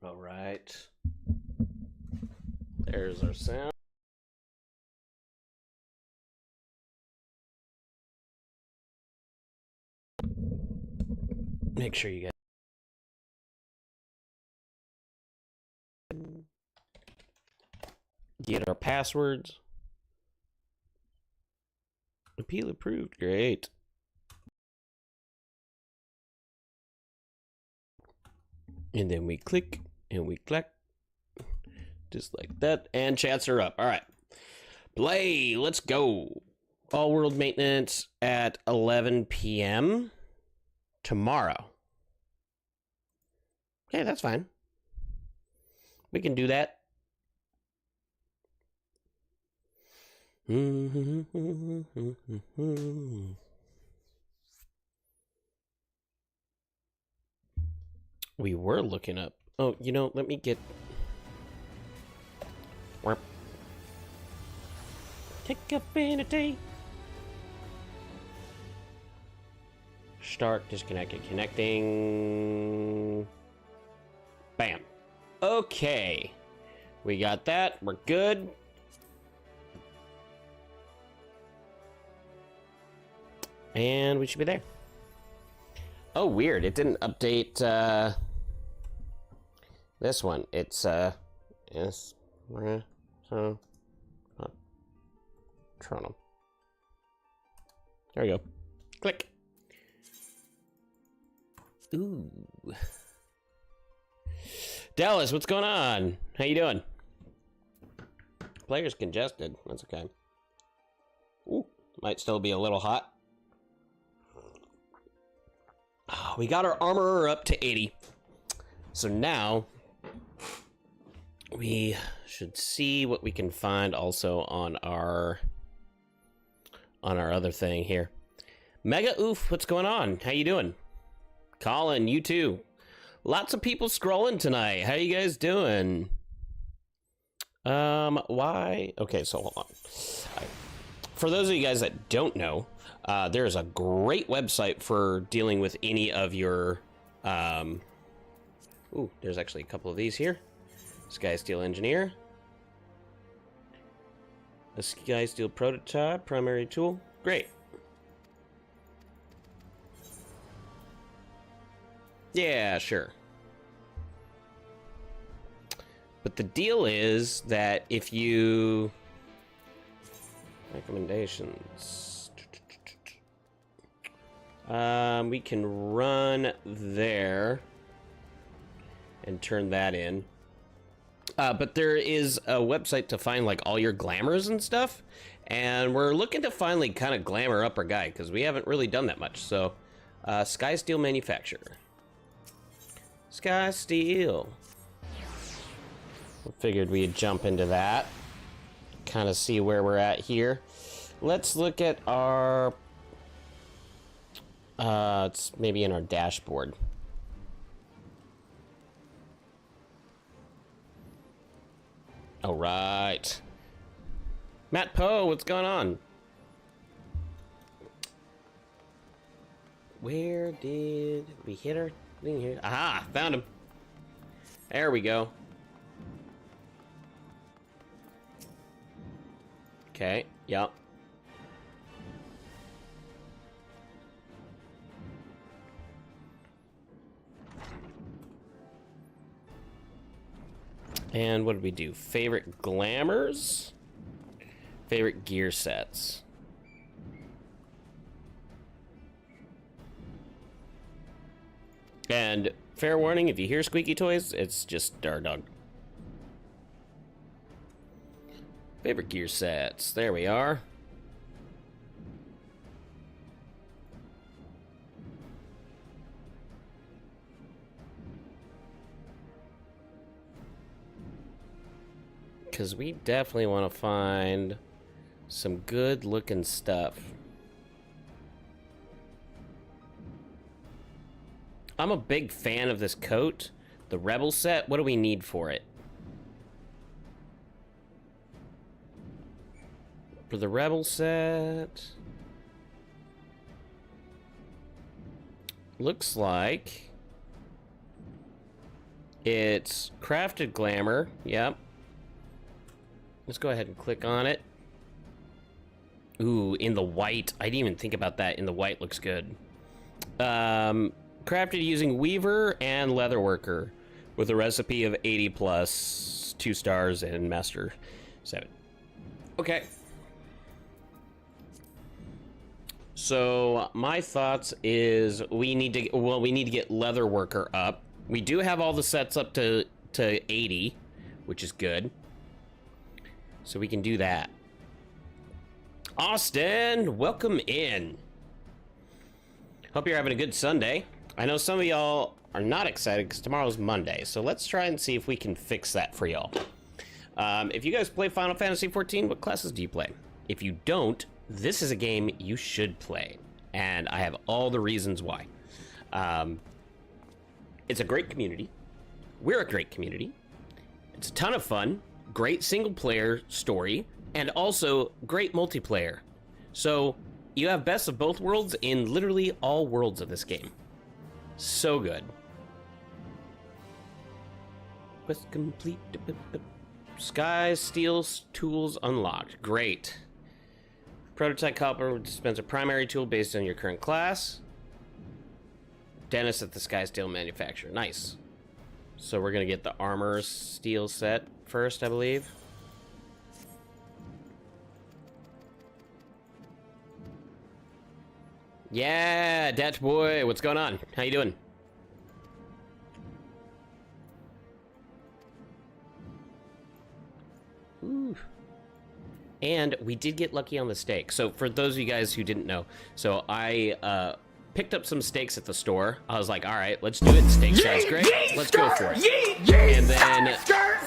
All right. There's our sound. Make sure you guys get our passwords. Appeal approved. Great. And then we click and we clack. Just like that. And chats are up. All right. Play. Let's go. All world maintenance at 11 p.m. tomorrow. Okay, that's fine. We can do that. We were looking up. Oh, you know, let me get. Take affinity. Start disconnected. Connecting. Bam. Okay. We got that. We're good. And we should be there. Oh, weird. It didn't update this one. It's yes. So Toronto. There we go. Click. Ooh. Dallas, what's going on? How you doing? Player's congested. That's okay. Ooh, might still be a little hot. Oh, we got our armorer up to 80. So now we should see what we can find also on our other thing here. Mega Oof, what's going on? How you doing? Colin, you too. Lots of people scrolling tonight. How you guys doing? Why? Okay, so hold on. For those of you guys that don't know, there's a great website for dealing with any of your, ooh, there's actually a couple of these here. Skysteel Engineer. A Skysteel Prototype, primary tool. Great. Yeah, sure. But the deal is that if you... Recommendations. We can run there and turn that in. But there is a website to find like all your glamours and stuff. And we're looking to finally kind of glamour up our guy because we haven't really done that much. So, Skysteel Manufacturer. Skysteel. Figured we'd jump into that. Kind of see where we're at here. Let's look at our... it's maybe in our dashboard. All right. Matt Poe, what's going on? Where did we hit her? Aha, found him. There we go. Okay, yep. And what did we do? Favorite glamours? Favorite gear sets. And fair warning, if you hear squeaky toys, it's just our dog. Favorite gear sets. There we are. Because we definitely want to find some good looking stuff. I'm a big fan of this coat. The Rebel set, what do we need for it? For the Rebel set... looks like it's crafted glamour. Yep. Let's go ahead and click on it. Ooh, in the white. I didn't even think about that. In the white looks good. Crafted using Weaver and Leatherworker with a recipe of 80 plus, 2 stars, and Master 7. Okay. So my thoughts is we need to get Leatherworker up. We do have all the sets up to 80, which is good. So we can do that. Austin, welcome in. Hope you're having a good Sunday. I know some of y'all are not excited because tomorrow's Monday, so let's try and see if we can fix that for y'all. If you guys play Final Fantasy XIV, what classes do you play? If you don't, this is a game you should play, and I have all the reasons why. It's a great community. We're a great community. It's a ton of fun, great single-player story, and also great multiplayer. So you have best of both worlds in literally all worlds of this game. So good. Quest complete. Sky Steel tools unlocked. Great. Prototype copper will dispense a primary tool based on your current class. Dennis at the Sky Steel manufacturer. Nice. So we're gonna get the armor steel set first, I believe. Yeah, Dutch boy, what's going on? How you doing? Ooh. And we did get lucky on the steak. So for those of you guys who didn't know, so I picked up some steaks at the store. I was like, all right, let's do it. Steak sounds great. Let's go for it. And then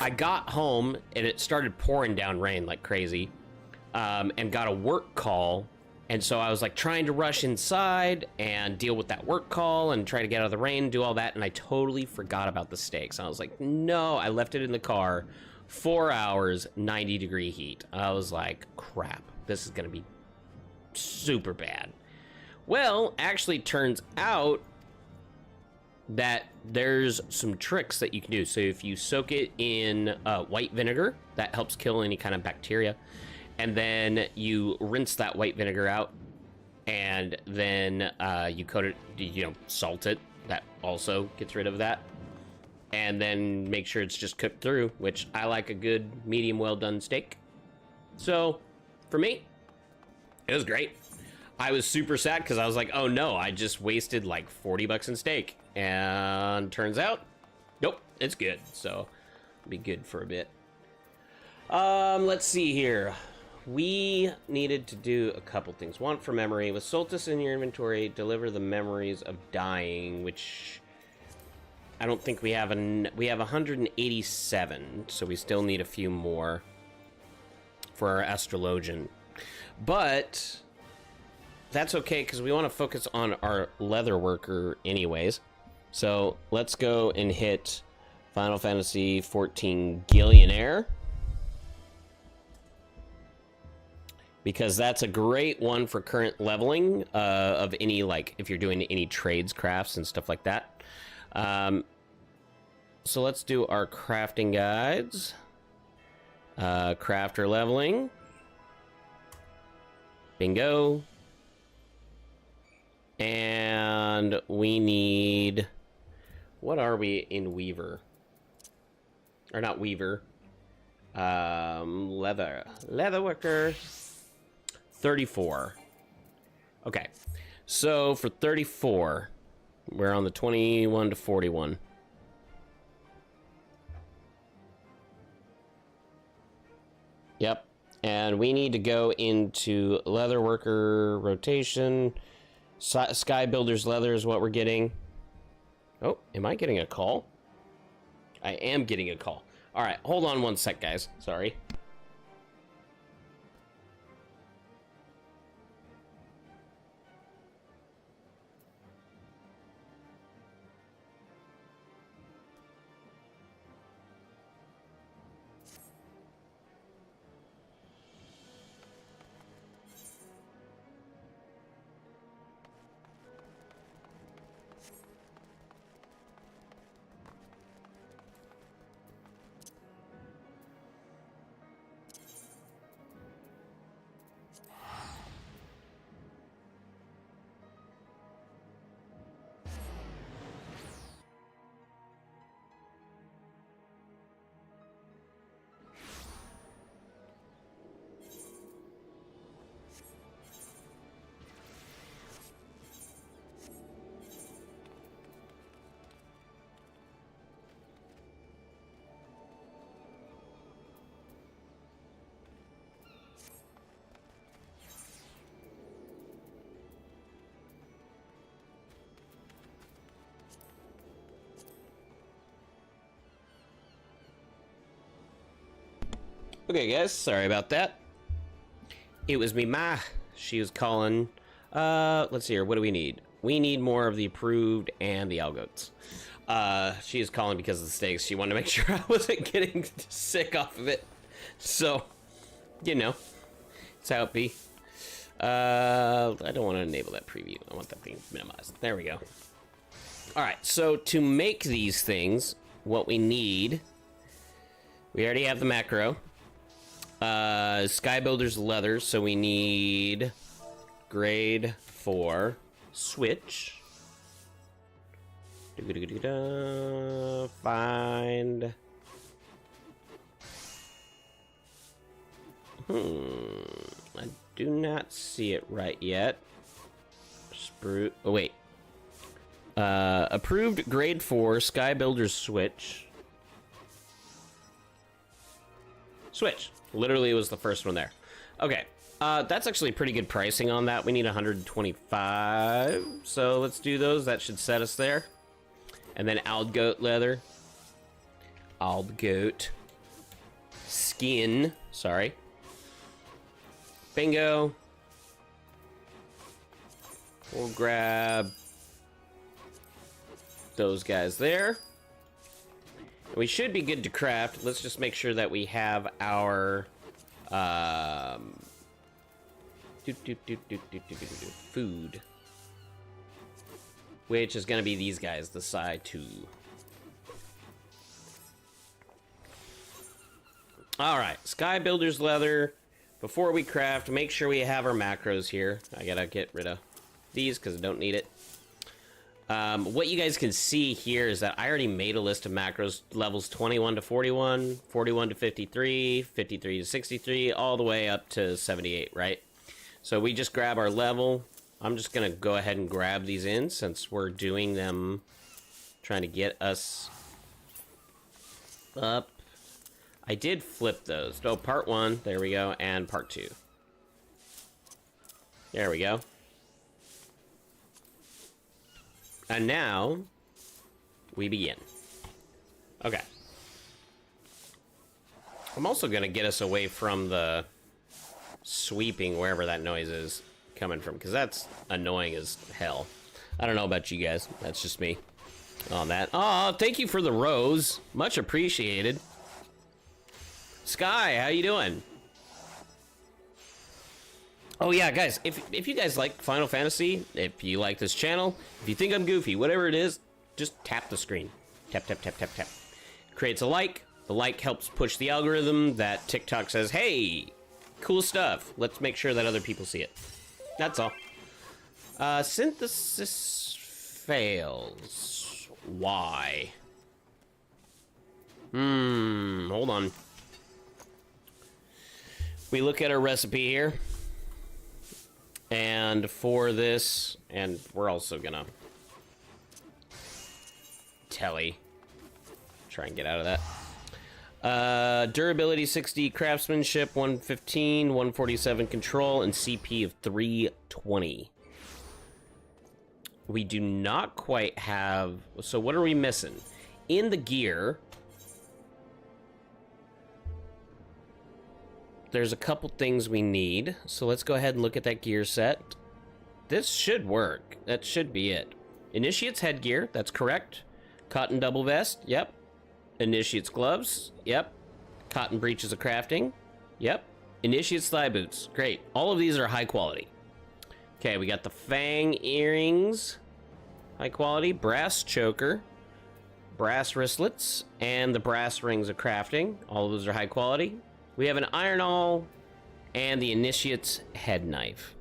I got home and it started pouring down rain like crazy, and got a work call. And so I was like trying to rush inside and deal with that work call and try to get out of the rain, do all that. And I totally forgot about the steaks. I was like, no, I left it in the car. 4 hours, 90-degree heat. I was like, crap, this is going to be super bad. Well, actually turns out that there's some tricks that you can do. So if you soak it in white vinegar, that helps kill any kind of bacteria. And then you rinse that white vinegar out, and then you coat it, salt it. That also gets rid of that. And then make sure it's just cooked through, which I like a good medium well done steak. So for me, it was great. I was super sad because I was like, oh no, I just wasted like 40 bucks in steak. And turns out, nope, it's good. So it'll be good for a bit. Let's see here. We needed to do a couple things. One for memory. With Solstice in your inventory, deliver the memories of dying, which I don't think we have. We have 187, so we still need a few more for our astrologian. But that's okay, because we want to focus on our leatherworker anyways. So let's go and hit Final Fantasy XIV Gillionaire, because that's a great one for current leveling of any, like, if you're doing any trades, crafts, and stuff like that. So let's do our crafting guides. Crafter leveling. Bingo. And we need... What are we in Weaver? Or not Weaver. Leatherworker. 34. Okay. So for 34, we're on the 21 to 41. Yep. And we need to go into Leatherworker rotation. Sky Builder's Leather is what we're getting. Oh, am I getting a call? I am getting a call. All right, hold on one sec, guys. Sorry. Okay, guys, sorry about that. It was me, Ma. She was calling. Let's see here. What do we need? We need more of the approved and the Algoats. She is calling because of the steaks. She wanted to make sure I wasn't getting sick off of it. So, you know, it's how it be. I don't want to enable that preview. I want that thing minimized. There we go. All right, so to make these things, what we need, we already have the macro. Sky Builder's leather, so we need grade 4 switch. Find. I do not see it right yet. Oh, wait. Approved grade 4 Sky Builder's switch. Switch. Literally, it was the first one there. Okay. That's actually pretty good pricing on that. We need 125. So let's do those. That should set us there. And then Algoat leather. Algoat. Skin. Sorry. Bingo. We'll grab those guys there. We should be good to craft. Let's just make sure that we have our food, which is going to be these guys, the Psi 2. All right, Sky Builder's leather. Before we craft, make sure we have our macros here. I gotta get rid of these because I don't need it. What you guys can see here is that I already made a list of macros, levels 21 to 41, 41 to 53, 53 to 63, all the way up to 78, right? So we just grab our level. I'm just going to go ahead and grab these in since we're doing them, trying to get us up. I did flip those. Oh, part 1, there we go, and part 2. There we go. And now, we begin. Okay. I'm also going to get us away from the sweeping, wherever that noise is coming from, because that's annoying as hell. I don't know about you guys. That's just me on that. Oh, thank you for the rose. Much appreciated. Sky, how you doing? Oh yeah, guys, if you guys like Final Fantasy, if you like this channel, if you think I'm goofy, whatever it is, just tap the screen. Tap, tap, tap, tap, tap. Creates a like. The like helps push the algorithm that TikTok says, hey, cool stuff. Let's make sure that other people see it. That's all. Synthesis fails. Why? Hold on. We look at our recipe here. And for this, and we're also gonna telly. Try and get out of that. Durability 60, craftsmanship 115, 147 control, and CP of 320. We do not quite have... So what are we missing? In the gear, there's a couple things we need. So let's go ahead and look at that gear set. This should work. That should be it. Initiate's headgear, that's correct. Cotton double vest, yep. Initiate's gloves, yep. Cotton breeches of crafting, yep. Initiate's thigh boots, great. All of these are high quality. Okay, we got the fang earrings, high quality. Brass choker, brass wristlets, and the brass rings of crafting. All of those are high quality. We have an iron awl and the Initiate's head knife,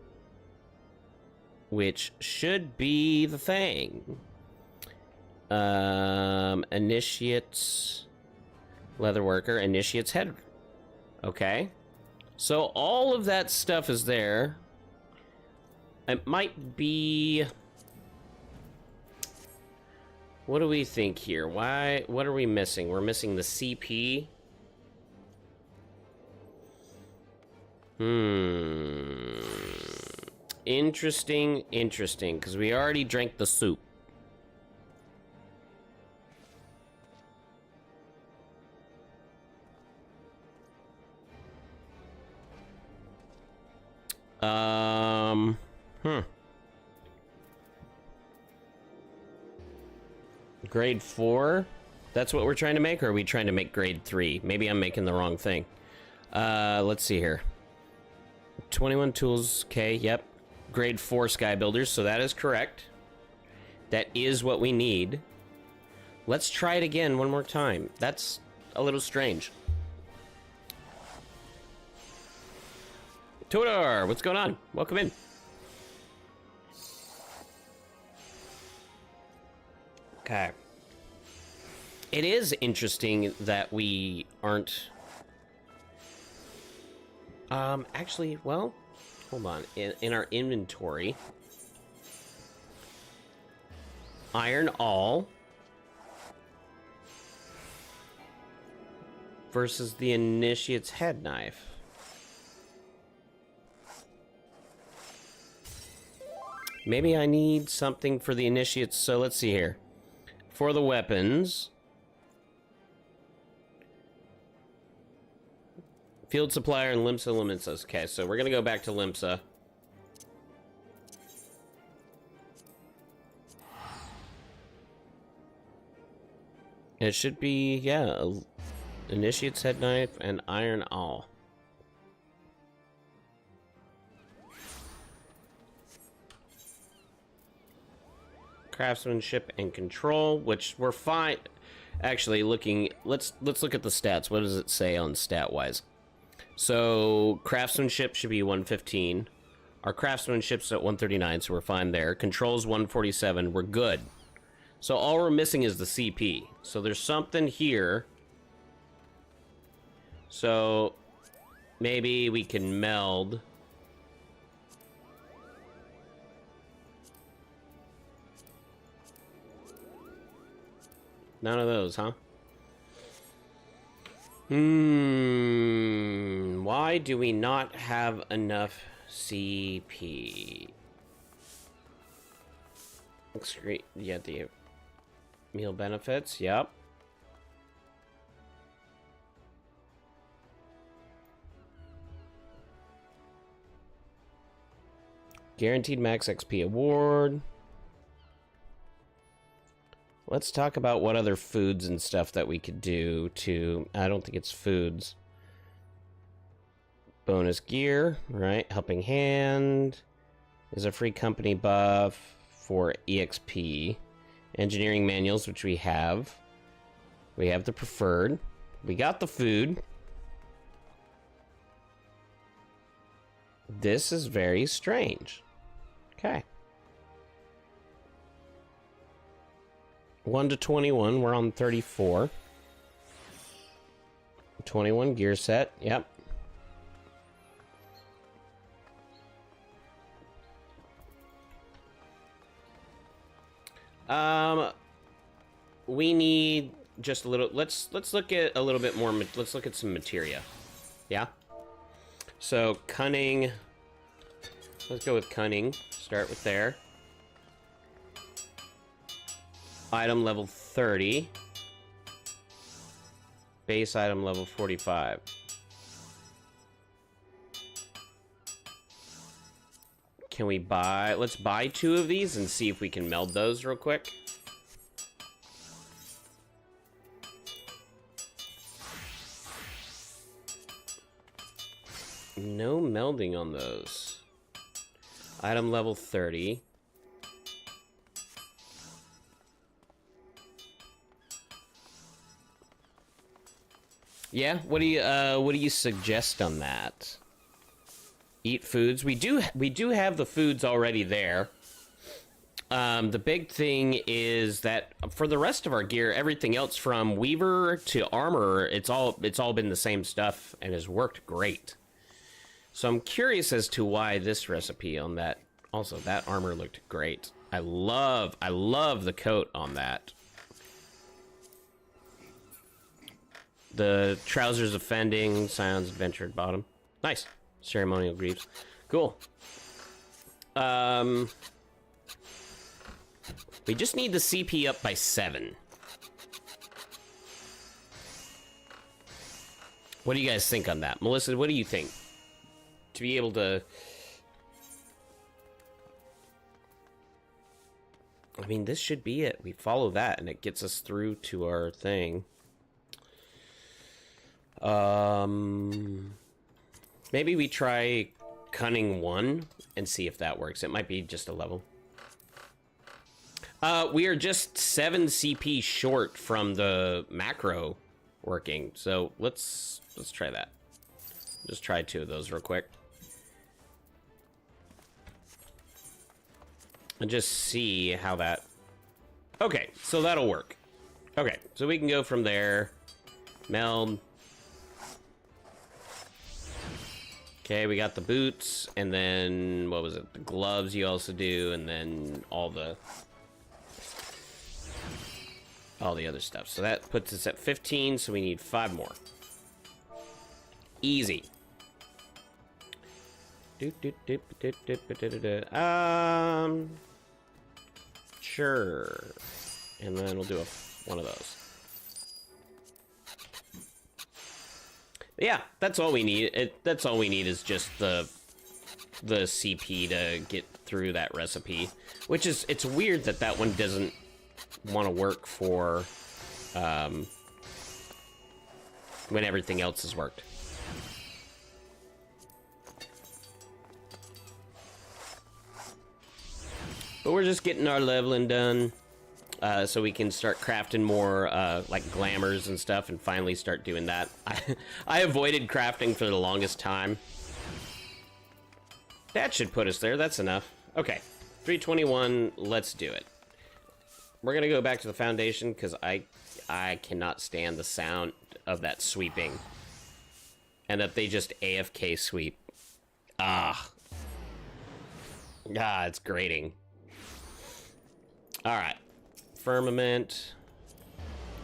which should be the thing. Initiate's leatherworker, Initiate's head. Okay. So all of that stuff is there. It might be... What do we think here? Why? What are we missing? We're missing the CP. Interesting, because we already drank the soup. Hmm. Grade 4? That's what we're trying to make, or are we trying to make grade 3? Maybe I'm making the wrong thing. Let's see here. 21 tools, okay, yep. Grade 4 sky builders, so that is correct. That is what we need. Let's try it again one more time. That's a little strange. Tudor, what's going on? Welcome in. Okay. It is interesting that we aren't... actually, well, hold on. In our inventory, iron all versus the initiate's head knife. Maybe I need something for the initiates, so let's see here. For the weapons... Field supplier and Limsa limits us. Okay, so we're gonna go back to Limsa. It should be, yeah, initiate's head knife and iron all. Craftsmanship and control, which we're fine. Actually, let's look at the stats. What does it say on stat wise? So craftsmanship should be 115. Our craftsmanship's at 139, so we're fine there. Control's 147. We're good. So all we're missing is the CP. So there's something here. So maybe we can meld. None of those, huh? Why do we not have enough CP? Looks great. Yeah, the meal benefits, yep. Guaranteed max XP award. Let's talk about what other foods and stuff that we could do to... I don't think it's foods. Bonus gear, right? Helping hand is a free company buff for EXP. Engineering manuals, which we have. We have the preferred. We got the food. This is very strange. Okay. 1 to 21, we're on 34. 21 gear set, yep. We need just a little, let's look at a little bit more, let's look at some materia. Yeah? So, cunning, let's go with cunning, start with there. Item level 30. Base item level 45. Can we buy... Let's buy 2 of these and see if we can meld those real quick. No melding on those. Item level 30. Yeah, what do you suggest on that? Eat foods. We do have the foods already there. The big thing is that for the rest of our gear, everything else from Weaver to Armor, it's all been the same stuff and has worked great. So I'm curious as to why this recipe on that. Also, that armor looked great. I love the coat on that. The trousers offending, Scion's adventure at bottom. Nice. Ceremonial greaves. Cool. We just need the CP up by 7. What do you guys think on that? Melissa, what do you think? To be able to I mean, this should be it. We follow that, and it gets us through to our thing. Maybe we try Cunning 1 and see if that works. It might be just a level. We are just 7 CP short from the macro working, so let's try that. Just try 2 of those real quick. And just see how that... Okay, so that'll work. Okay, so we can go from there. Meld. Okay, we got the boots, and then, what was it? The gloves you also do, and then all the other stuff. So that puts us at 15, so we need 5 more. Easy. Sure. And then we'll do one of those. Yeah, that's all we need. That's all we need is just the CP to get through that recipe. Which is, it's weird that that one doesn't want to work for when everything else has worked. But we're just getting our leveling done, so we can start crafting more, like, glamours and stuff, and finally start doing that. I avoided crafting for the longest time. That should put us there. That's enough. Okay, 321, let's do it. We're gonna go back to the foundation, because I cannot stand the sound of that sweeping. And that they just AFK sweep. It's grating. Alright. Firmament.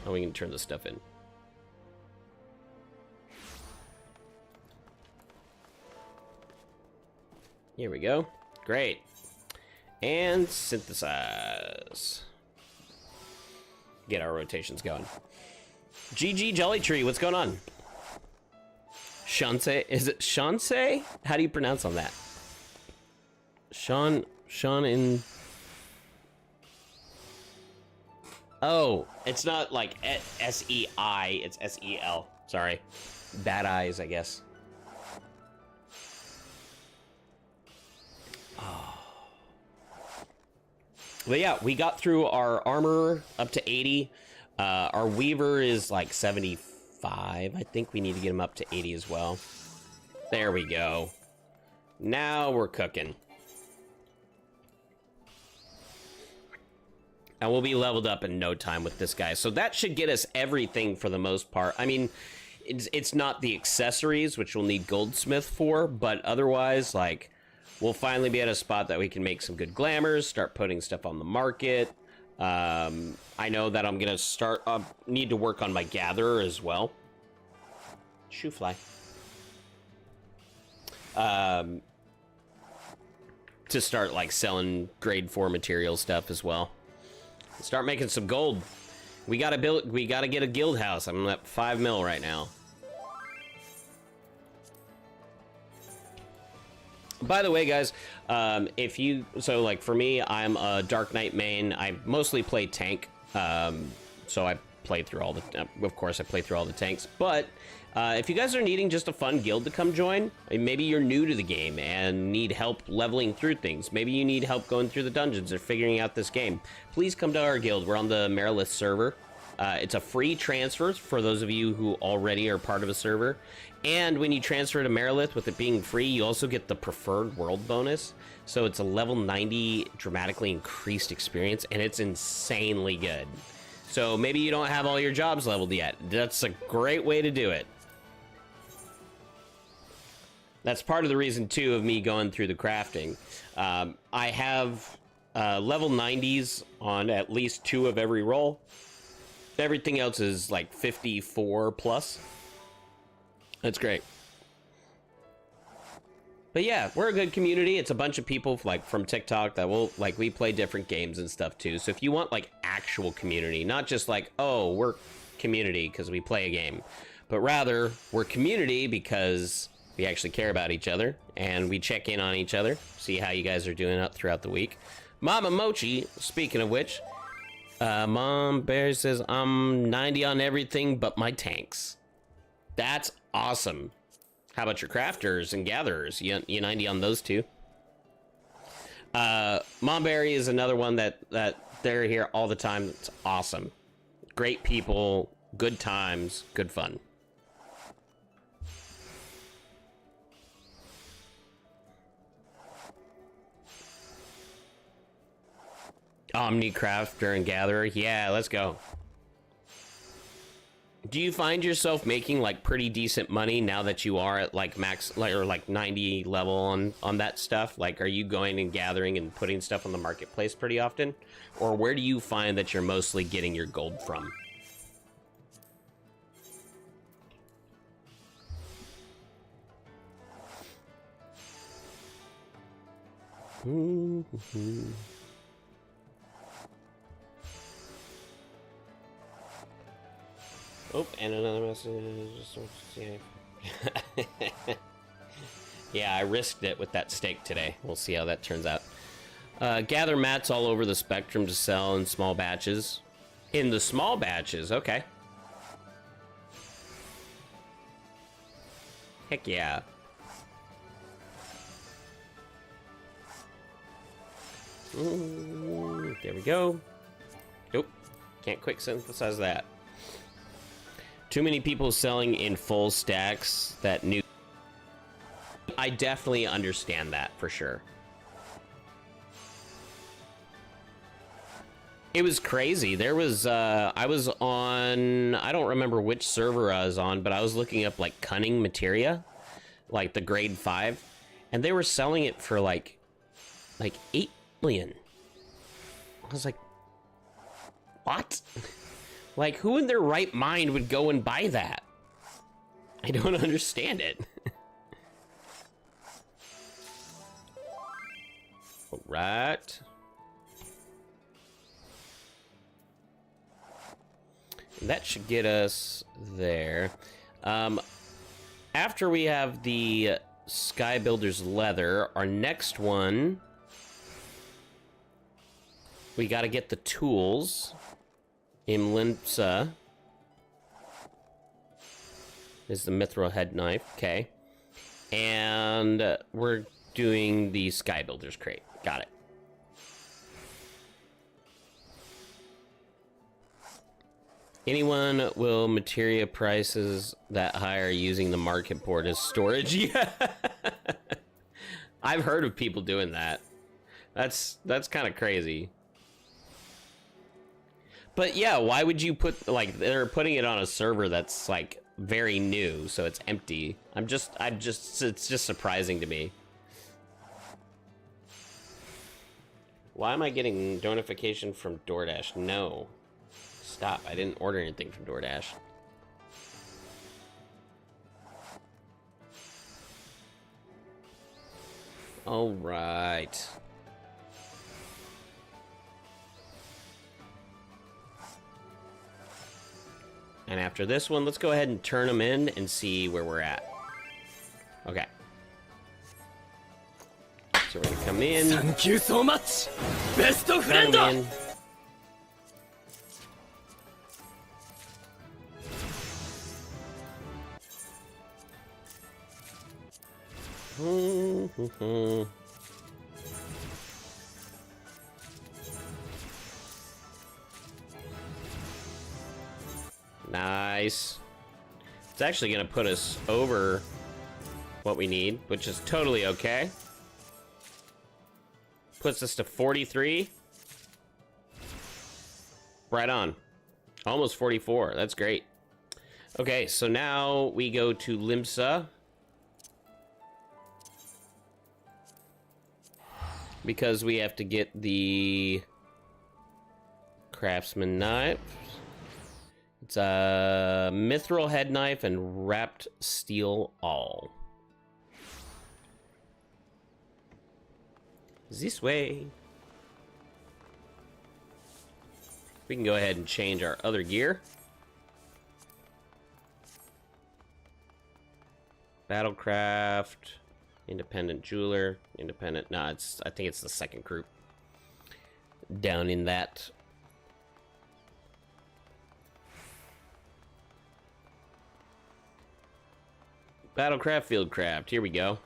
Oh, we can turn this stuff in. Here we go. Great. And synthesize. Get our rotations going. GG Jellytree, what's going on? Shanse? Is it Shanse? How do you pronounce on that? Sean in... Oh, it's not like S-E-I, it's S-E-L. Sorry. Bad eyes, I guess. Oh. But yeah, we got through our armor up to 80. Our Weaver is like 75. I think we need to get him up to 80 as well. There we go. Now we're cooking. And we'll be leveled up in no time with this guy. So that should get us everything for the most part. I mean, it's not the accessories, which we'll need Goldsmith for, but otherwise, like, we'll finally be at a spot that we can make some good glamours, start putting stuff on the market. I know that I'm going to need to work on my gatherer as well. Shoe fly. To start, like, selling grade 4 material stuff as well. Start making some gold. We gotta get a guild house. I'm at 5 mil right now. By the way, guys, so like for me, I'm a Dark Knight main. I mostly play tank, so I play through all the, of course I play through all the tanks, but if you guys are needing just a fun guild to come join, maybe you're new to the game and need help leveling through things, maybe you need help going through the dungeons or figuring out this game, please come to our guild. We're on the Marilith server. It's a free transfer for those of you who already are part of a server. And when you transfer to Marilith, with it being free, you also get the preferred world bonus. So it's a level 90 dramatically increased experience, and it's insanely good. So maybe you don't have all your jobs leveled yet. That's a great way to do it. That's part of the reason, too, of me going through the crafting. I have level 90s on at least 2 of every role. Everything else is like 54 plus. That's great. But yeah, we're a good community. It's a bunch of people like from TikTok that will, like, we play different games and stuff too. So if you want like actual community, not just like, oh, we're community because we play a game, but rather we're community because we actually care about each other and we check in on each other, see how you guys are doing up throughout the week. Mama Mochi, speaking of which, Mom Bear says, I'm 90 on everything but my tanks. That's awesome. How about your crafters and gatherers? You 90 on those too? Mom Berry is another one that they're here all the time. It's awesome. Great people, good times, good fun. Omni Crafter and Gatherer. Yeah, let's go. Do you find yourself making like pretty decent money now that you are at like max or like 90 level on that stuff? Like, are you going and gathering and putting stuff on the marketplace pretty often? Or where do you find that you're mostly getting your gold from? Oh, and another message. Yeah, I risked it with that steak today. We'll see how that turns out. Gather mats all over the spectrum to sell in small batches. In the small batches, okay. Heck yeah. There we go. Nope, can't quick synthesize that. Too many people selling in full stacks that new. I definitely understand that for sure. It was crazy. There was, I was on, I don't remember which server I was on, but I was looking up like cunning materia, like the grade 5, and they were selling it for like 8 million. I was like, what? Like, who in their right mind would go and buy that? I don't understand it. All right. That should get us there. After we have the Sky Builder's leather, our next one, we got to get the tools. Imlimsa is the mithril head knife. Okay. And we're doing the Sky Builder's crate. Got it. Anyone will materia prices that high are using the market board as storage? Yeah. I've heard of people doing that. That's kind of crazy. But yeah, why would you put, like, they're putting it on a server that's like very new, so it's empty. It's just surprising to me. Why am I getting notification from DoorDash? No. Stop, I didn't order anything from DoorDash. All right. And after this one, let's go ahead and turn them in and see where we're at. Okay. So we're gonna come in. Thank you so much, best friend. Nice. It's actually gonna put us over what we need, which is totally okay. Puts us to 43. Right on. Almost 44. That's great. Okay, so now we go to Limsa. Because we have to get the Craftsman knife. It's a mithril head knife and wrapped steel awl. This way. We can go ahead and change our other gear. Battlecraft, independent jeweler, independent. No, I think it's the second group. down in that. Battlecraft, Fieldcraft. Here we go.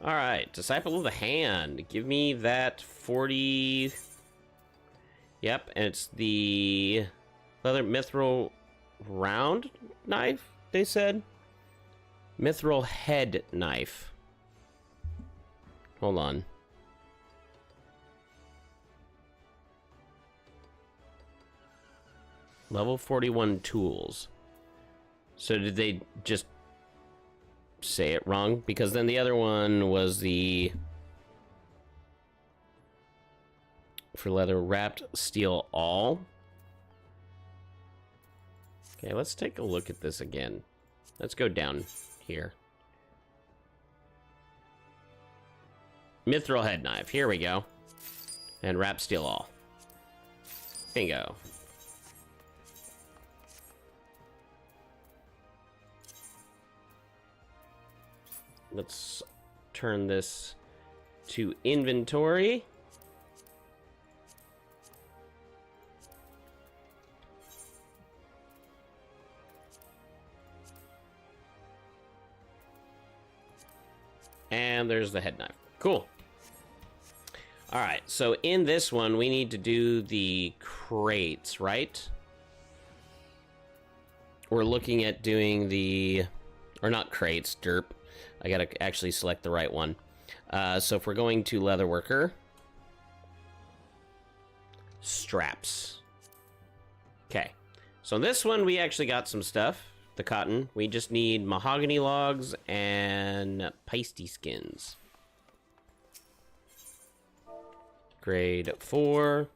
Alright, Disciple of the Hand. Give me that 40... Yep, and it's the leather mithril round knife, they said. Mithril head knife. Hold on. Level 41 tools. So did they just say it wrong? Because then the other one was the... for leather wrapped steel all. Okay, let's take a look at this again. Let's go down here. Mithril head knife. Here we go. And wrap steel all. Bingo. Let's turn this to inventory. And there's the head knife. Cool. All right, so in this one, we need to do the crates, right? We're looking at doing the... or not crates, derp. I gotta actually select the right one. So if we're going to Leatherworker... straps. Okay. So in this one, we actually got some stuff. The cotton. We just need mahogany logs and pasty skins. Grade 4.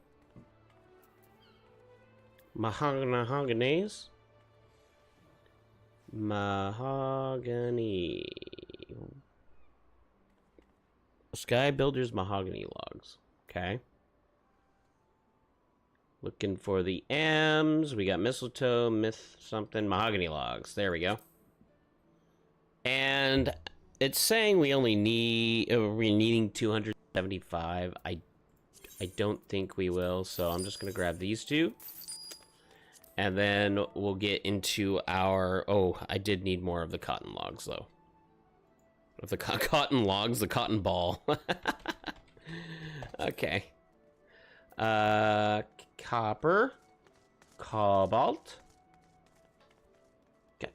Mahoganies. Mahogany. Sky Builders mahogany logs. Okay. Looking for the M's. We got mistletoe, myth something, mahogany logs. There we go. And it's saying we only need, we're needing 275. I don't think we will, so I'm just going to grab these two. And then we'll get into our, oh, I did need more of the cotton logs, though. Of the cotton logs, the cotton ball. Okay. Copper, cobalt, okay.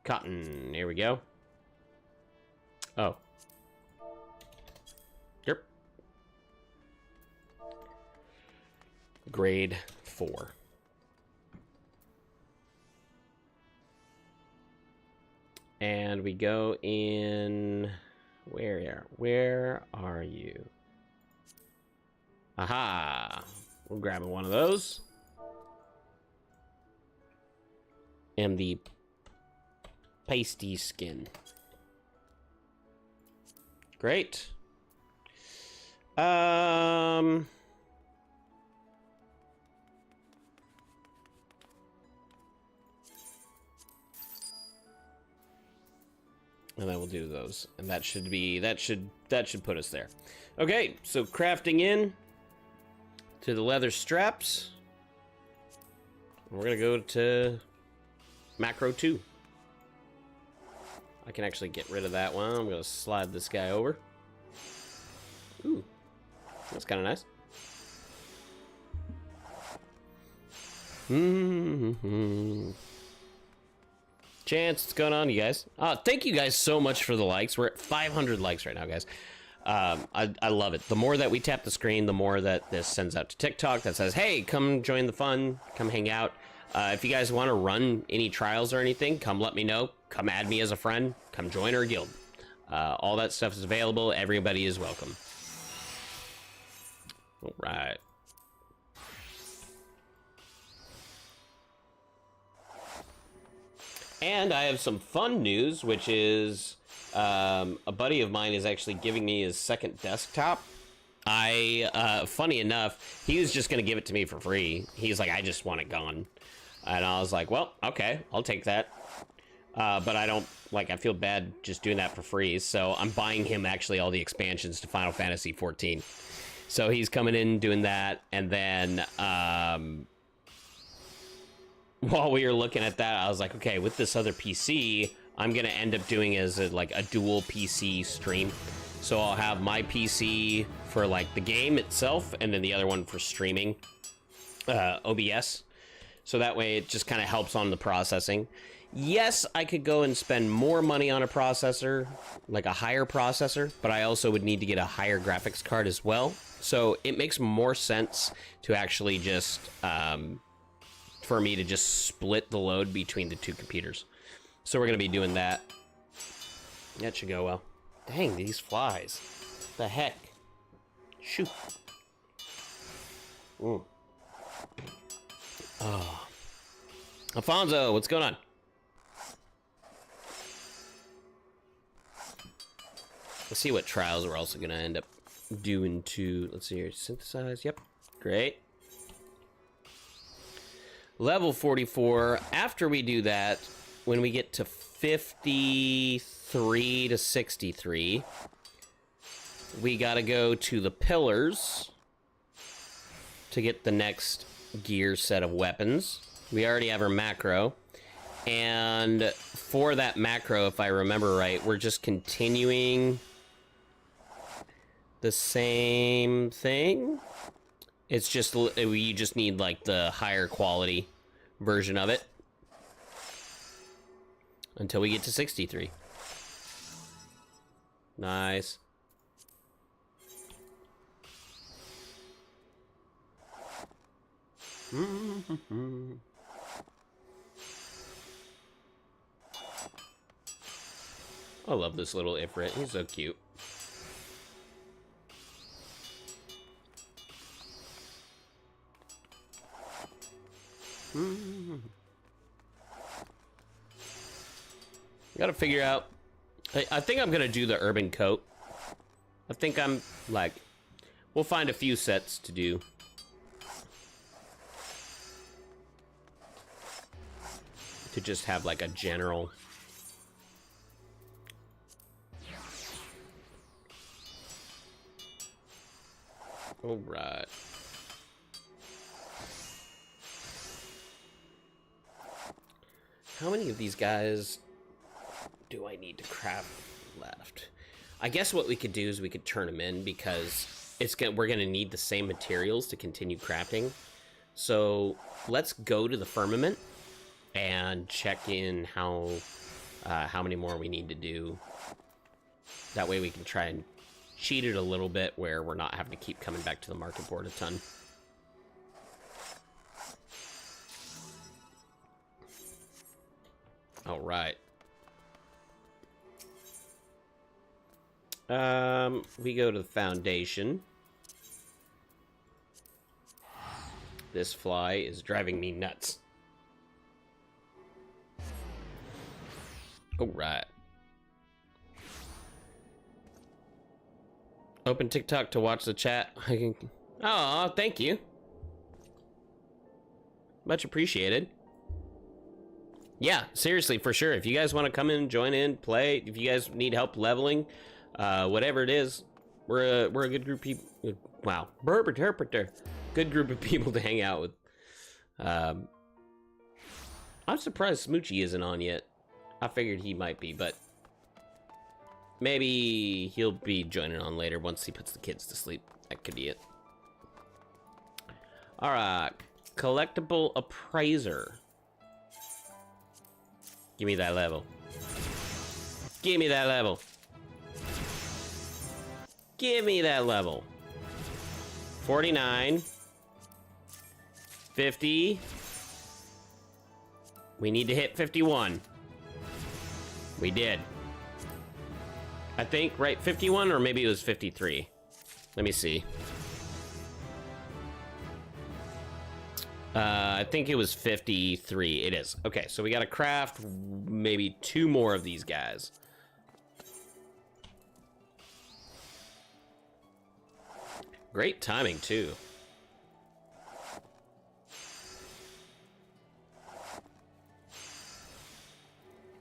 Cotton, here we go. Oh. Yep. Grade 4. And we go in, where are you? Aha! We're grabbing one of those. And the pasty skin. Great. And then we'll do those. And that should be, that should put us there. Okay, so crafting in to the leather straps. We're gonna go to macro 2. I can actually get rid of that one. I'm gonna slide this guy over. Ooh, that's kind of nice. Chance, what's going on, you guys? Thank you guys so much for the likes. We're at 500 likes right now, guys. I love it. The more that we tap the screen, the more that this sends out to TikTok that says, hey, come join the fun, come hang out. If you guys want to run any trials or anything, come let me know. Come add me as a friend. Come join our guild. All that stuff is available. Everybody is welcome. All right. And I have some fun news, which is... a buddy of mine is actually giving me his second desktop. Funny enough, he was just going to give it to me for free. He's like, I just want it gone. And I was like, well, okay, I'll take that. But I don't, like, I feel bad just doing that for free. So I'm buying him actually all the expansions to Final Fantasy XIV. So he's coming in doing that, and then while we were looking at that, I was like, okay, with this other PC, I'm gonna end up doing as like a dual PC stream. So I'll have my PC for like the game itself, and then the other one for streaming OBS. So that way it just kind of helps on the processing. Yes, I could go and spend more money on a processor, like a higher processor, but I also would need to get a higher graphics card as well. So it makes more sense to actually just, for me to just split the load between the two computers. So we're going to be doing that. That should go well. Dang, these flies. What the heck? Shoot. Ooh. Oh. Alfonso, what's going on? Let's see what trials we're also going to end up doing to... Let's see here. Synthesize. Yep. Great. Level 44. After we do that, when we get to 53 to 63, we got to go to the pillars to get the next gear set of weapons. We already have our macro. And for that macro, if I remember right, we're just continuing the same thing. It's just, you just need like the higher quality version of it until we get to 63. Nice. I love this little Ifrit. He's so cute. Gotta figure out. I think I'm gonna do the urban coat. I think I'm like, we'll find a few sets to do. To just have like a general. All right. How many of these guys do I need to craft left? I guess what we could do is we could turn them in because we're gonna need the same materials to continue crafting. So let's go to the firmament and check in how many more we need to do. That way we can try and cheat it a little bit where we're not having to keep coming back to the market board a ton. All right. We go to the foundation. This fly is driving me nuts. All right. Open TikTok to watch the chat. Oh, thank you. Much appreciated. Yeah, seriously, for sure. If you guys want to come in, join in, play, if you guys need help leveling, whatever it is, we're a good group of people. Wow, good group of people to hang out with. I'm surprised Smoochie isn't on yet. I figured he might be, but maybe he'll be joining on later once he puts the kids to sleep. That could be it. All right, collectible appraiser. Give me that level. Give me that level. Give me that level. 49. 50. We need to hit 51. We did. I think, right? 51 or maybe it was 53. Let me see. I think it was 53. It is. Okay, so we gotta craft maybe 2 more of these guys. Great timing, too.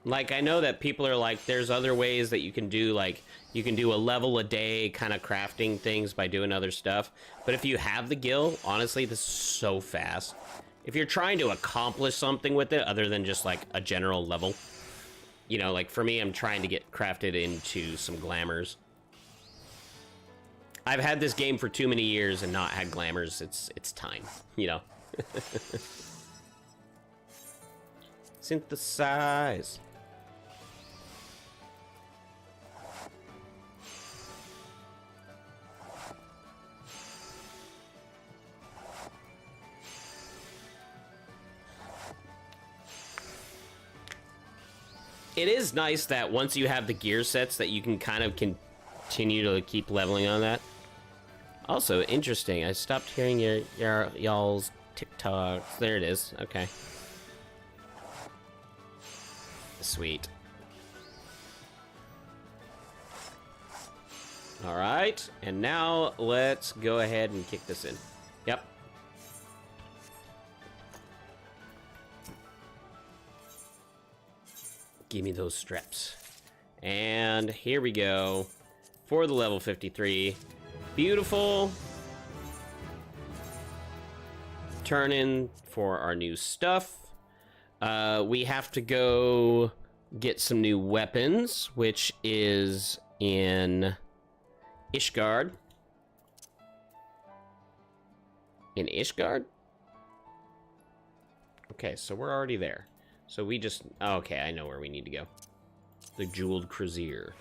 Like, I know that people are like, there's other ways that you can do, like, you can do a level a day kind of crafting things by doing other stuff. But if you have the gil, honestly, this is so fast. If you're trying to accomplish something with it other than just, like, a general level, you know, like, for me, I'm trying to get crafted into some glamours. I've had this game for too many years and not had glamours. It's time, you know. Synthesize. It is nice that once you have the gear sets that you can kind of continue to keep leveling on that. Also, interesting. I stopped hearing y'all's TikToks. There it is. Okay. Sweet. All right, and now let's go ahead and kick this in. Yep. Give me those straps. And here we go for the level 53. Beautiful. Turn in for our new stuff. We have to go get some new weapons, which is in Ishgard. In Ishgard? Okay, so we're already there. So we just... okay, I know where we need to go. The Jeweled Cruzier.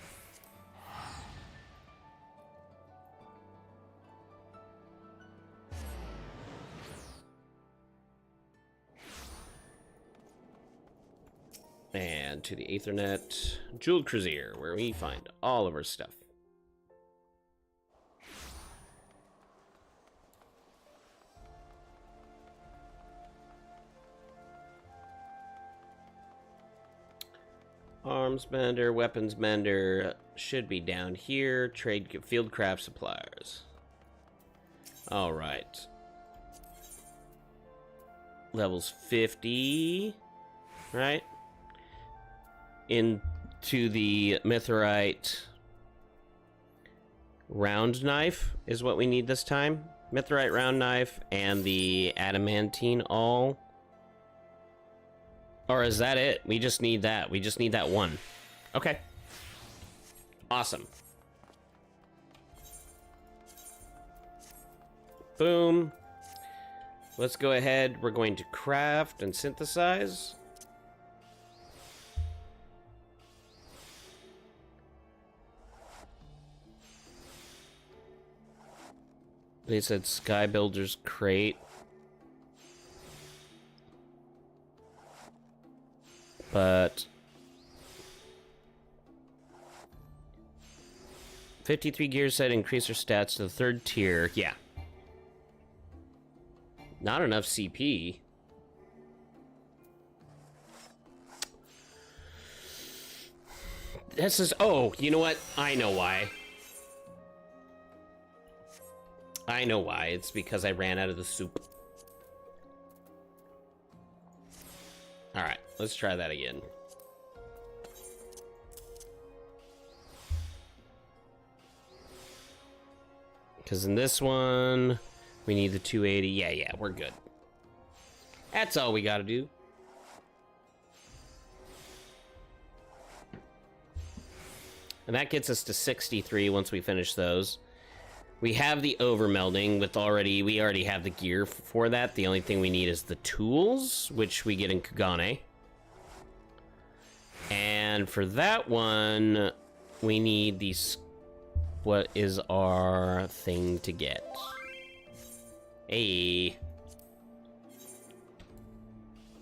And to the Aethernet Jeweled Cruzier, where we find all of our stuff. Arms mender, weapons mender should be down here. Trade fieldcraft suppliers. All right. Levels 50, right? Into the Mithrite round knife is what we need this time. Mithrite round knife and the adamantine all. Or is that it? We just need that. We just need that one. Okay. Awesome. Boom. Let's go ahead. We're going to craft and synthesize. They said Sky Builder's Crate. But 53 gear set, increase our stats to the 3rd tier. Yeah. Not enough CP. This is... oh, you know what? I know why. I know why. It's because I ran out of the soup. Alright, let's try that again. Because in this one, we need the 280. Yeah, we're good. That's all we gotta do. And that gets us to 63 once we finish those. We have the overmelding with we already have the gear for that. The only thing we need is the tools, which we get in Kugane. And for that one, we need these. What is our thing to get? Hey.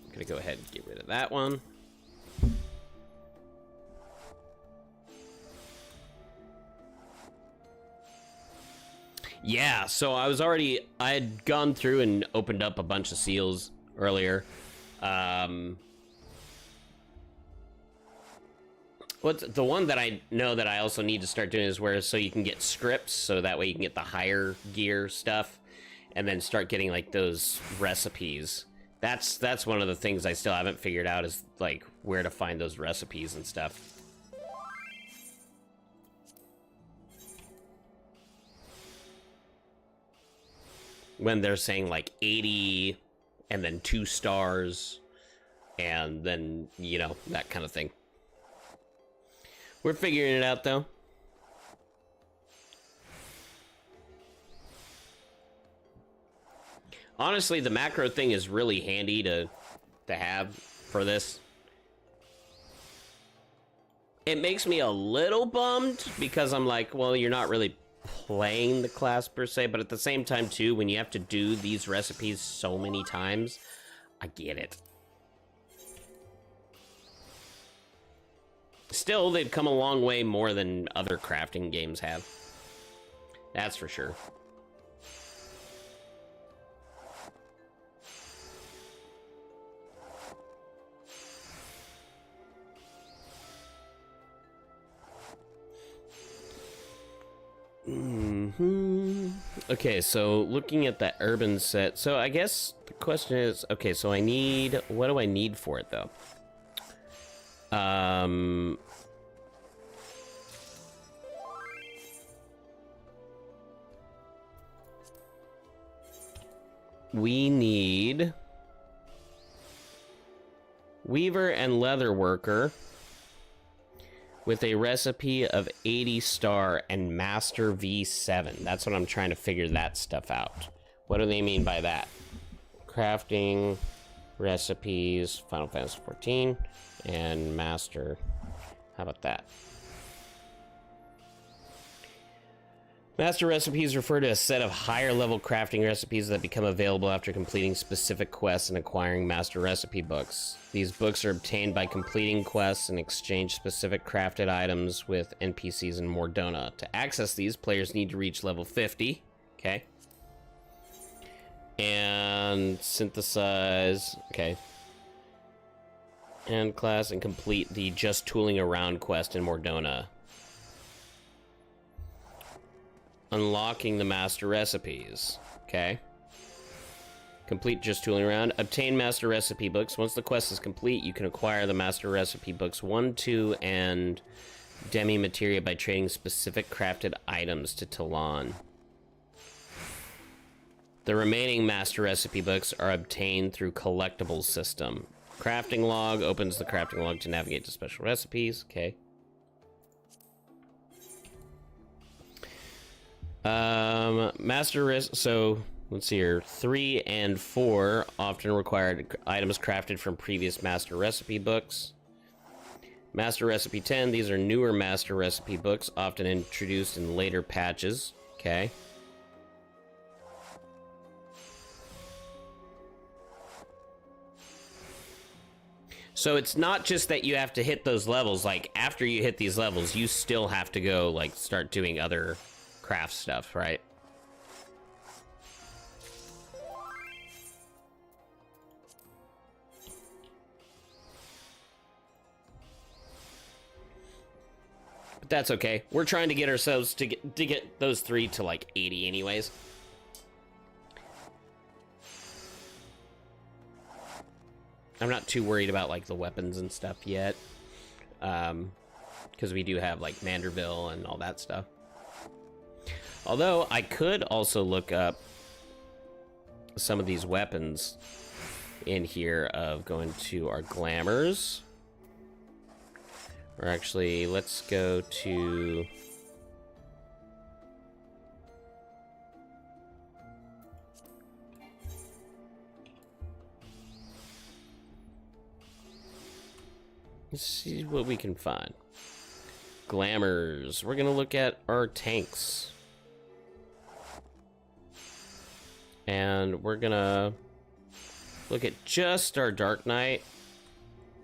I'm gonna go ahead and get rid of that one. Yeah, so I had gone through and opened up a bunch of seals earlier. What's the one that I know that I also need to start doing is so you can get scripts, so that way you can get the higher gear stuff, and then start getting like those recipes. That's one of the things I still haven't figured out is like where to find those recipes and stuff. When they're saying like 80 and then 2 stars and then, you know, that kind of thing. We're figuring it out though. Honestly, the macro thing is really handy to have for this. It makes me a little bummed because I'm like, well, you're not really playing the class per se, but at the same time too, when you have to do these recipes so many times, I get it. Still, they've come a long way more than other crafting games have. That's for sure. Okay, so looking at that urban set, so I guess the question is, okay, so I need, what do I need for it though? We need Weaver and Leatherworker with a recipe of 80 star and Master V7. That's what I'm trying to figure that stuff out. What do they mean by that? Crafting, recipes, Final Fantasy 14, and Master. How about that? Master recipes refer to a set of higher level crafting recipes that become available after completing specific quests and acquiring master recipe books. These books are obtained by completing quests and exchange specific crafted items with NPCs in Mordona. To access these, players need to reach level 50. Okay. And synthesize. Okay. And class and complete the Just Tooling Around quest in Mordona. Unlocking the master recipes. Okay. Complete Just Tooling Around. Obtain master recipe books. Once the quest is complete, you can acquire the master recipe books 1, 2, and Demi Materia by trading specific crafted items to Talon. The remaining master recipe books are obtained through collectibles system. Crafting log opens the crafting log to navigate to special recipes. Okay. So let's see here. 3 and 4 often required items crafted from previous master recipe books. Master Recipe 10, these are newer master recipe books, often introduced in later patches. Okay. So it's not just that you have to hit those levels, like after you hit these levels, you still have to go like start doing other craft stuff, right? But that's okay. We're trying to get ourselves to get those 3 to like 80 anyways. I'm not too worried about like the weapons and stuff yet. Because we do have like Manderville and all that stuff. Although, I could also look up some of these weapons in here of going to our glamours. Or actually, let's go to... Let's see what we can find. Glamours. We're gonna look at our tanks. And we're gonna look at just our Dark Knight,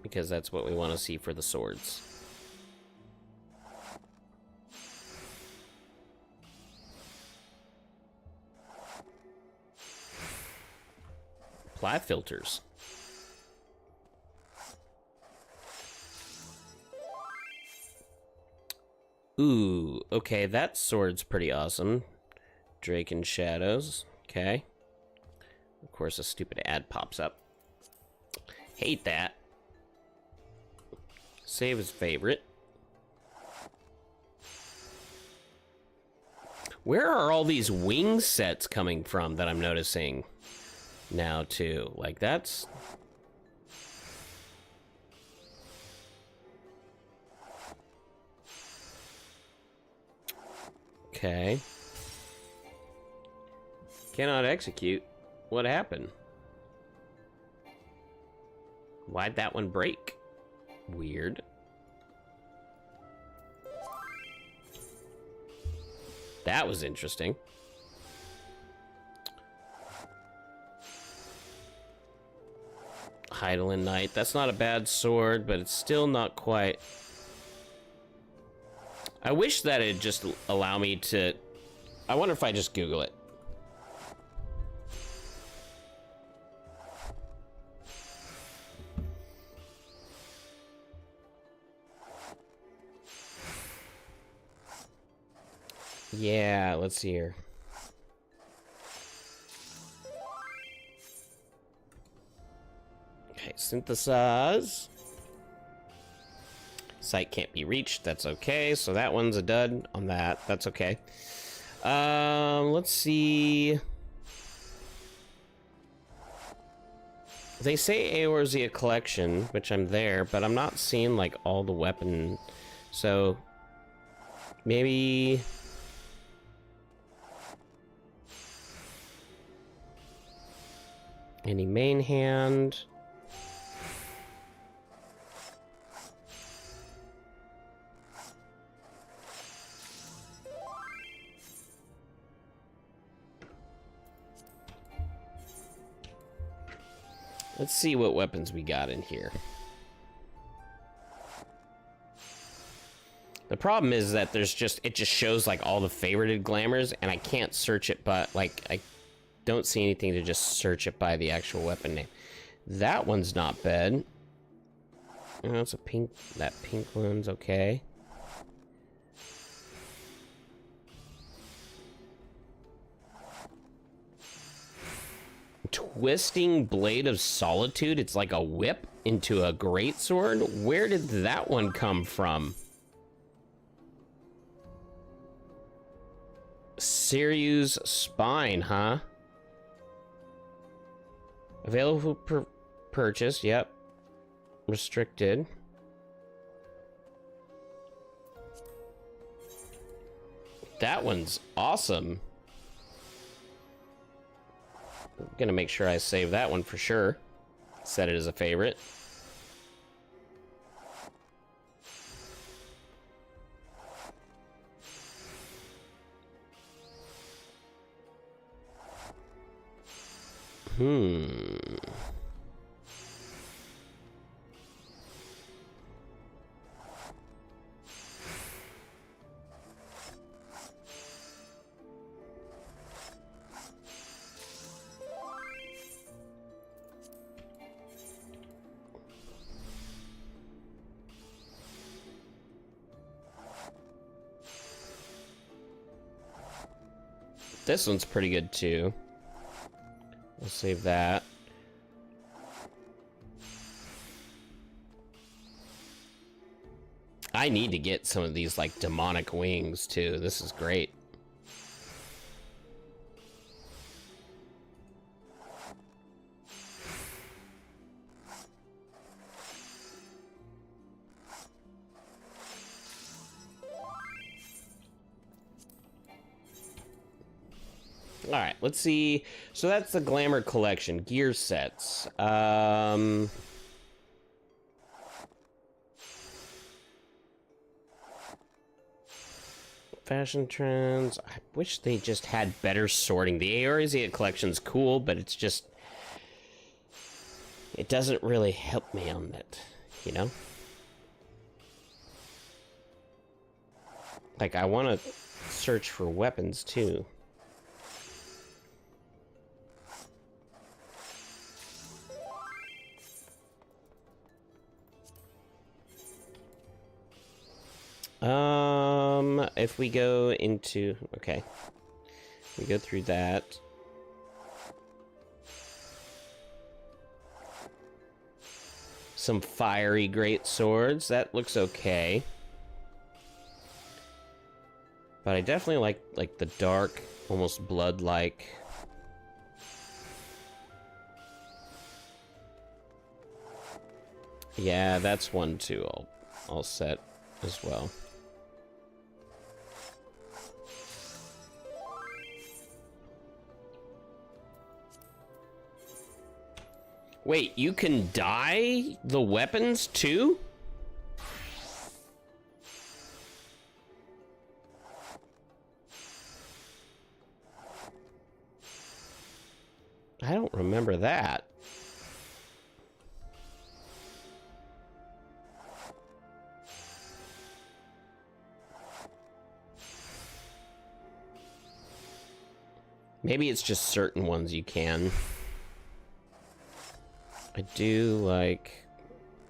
because that's what we want to see for the swords. Plat filters. Ooh, okay, that sword's pretty awesome. Drake and Shadows. Okay. Of course, a stupid ad pops up. Hate that. Save as favorite. Where are all these wing sets coming from that I'm noticing now, too? Like, that's... Okay. Cannot execute. What happened? Why'd that one break? Weird. That was interesting. Hydaelyn Knight. That's not a bad sword, but it's still not quite... I wish that it'd just allow me to... I wonder if I just Google it. Yeah, let's see here. Okay, synthesize. Site can't be reached. That's okay. So that one's a dud on that. That's okay. Let's see. They say Eorzea collection, which I'm there, but I'm not seeing like all the weapon. So maybe. Any main hand? Let's see what weapons we got in here. The problem is that there's just, it just shows like all the favorited glamours, and I can't search it, but like I don't see anything to just search it by the actual weapon name. That one's not bad. Oh, it's a pink, that pink one's okay. Twisting Blade of Solitude. It's like a whip into a greatsword. Where did that one come from? Sirius Spine, huh? Available for purchase, yep. Restricted. That one's awesome. I'm gonna make sure I save that one for sure. Set it as a favorite. This one's pretty good too. We'll save that. I need to get some of these like demonic wings too. This is great. All right, let's see. So that's the Glamour collection, gear sets. Fashion trends. I wish they just had better sorting. The Eorzea collection's cool, but it's just... it doesn't really help me on that, you know? Like, I want to search for weapons, too. If we go into... okay. We go through that. Some fiery great swords. That looks okay. But I definitely like the dark, almost blood-like. Yeah, that's one too. I'll set as well. Wait, you can dye the weapons too? I don't remember that. Maybe it's just certain ones you can. I do like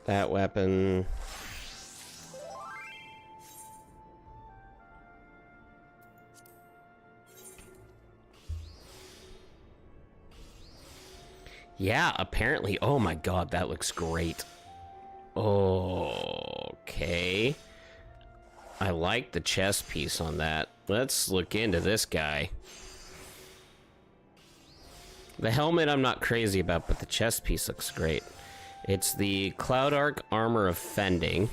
that weapon. Yeah, apparently. Oh my god, that looks great. Okay. I like the chest piece on that. Let's look into this guy. The helmet I'm not crazy about, but the chest piece looks great. It's the Cloud Arc Armor of Fending.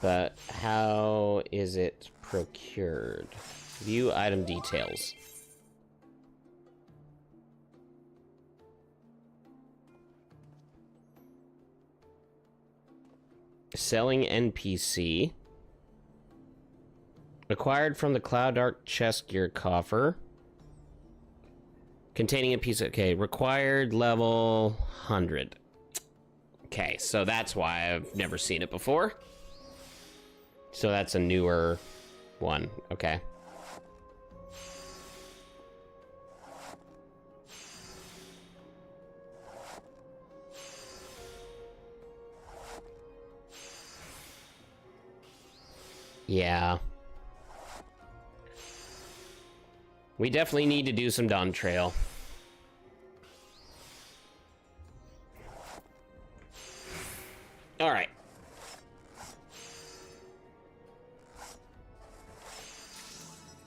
But how is it procured? View item details. Selling NPC. Acquired from the Cloud Arc chest gear coffer. Containing a piece of... Okay, required level 100. Okay, so that's why I've never seen it before. So that's a newer one. Okay. Yeah. We definitely need to do some Dawn Trail. All right.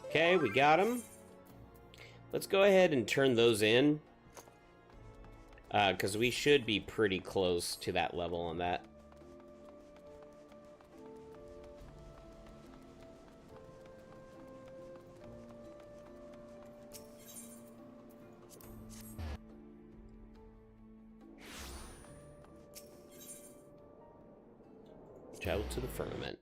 Okay, we got them. Let's go ahead and turn those in. Because we should be pretty close to that level on that. Travel to the firmament.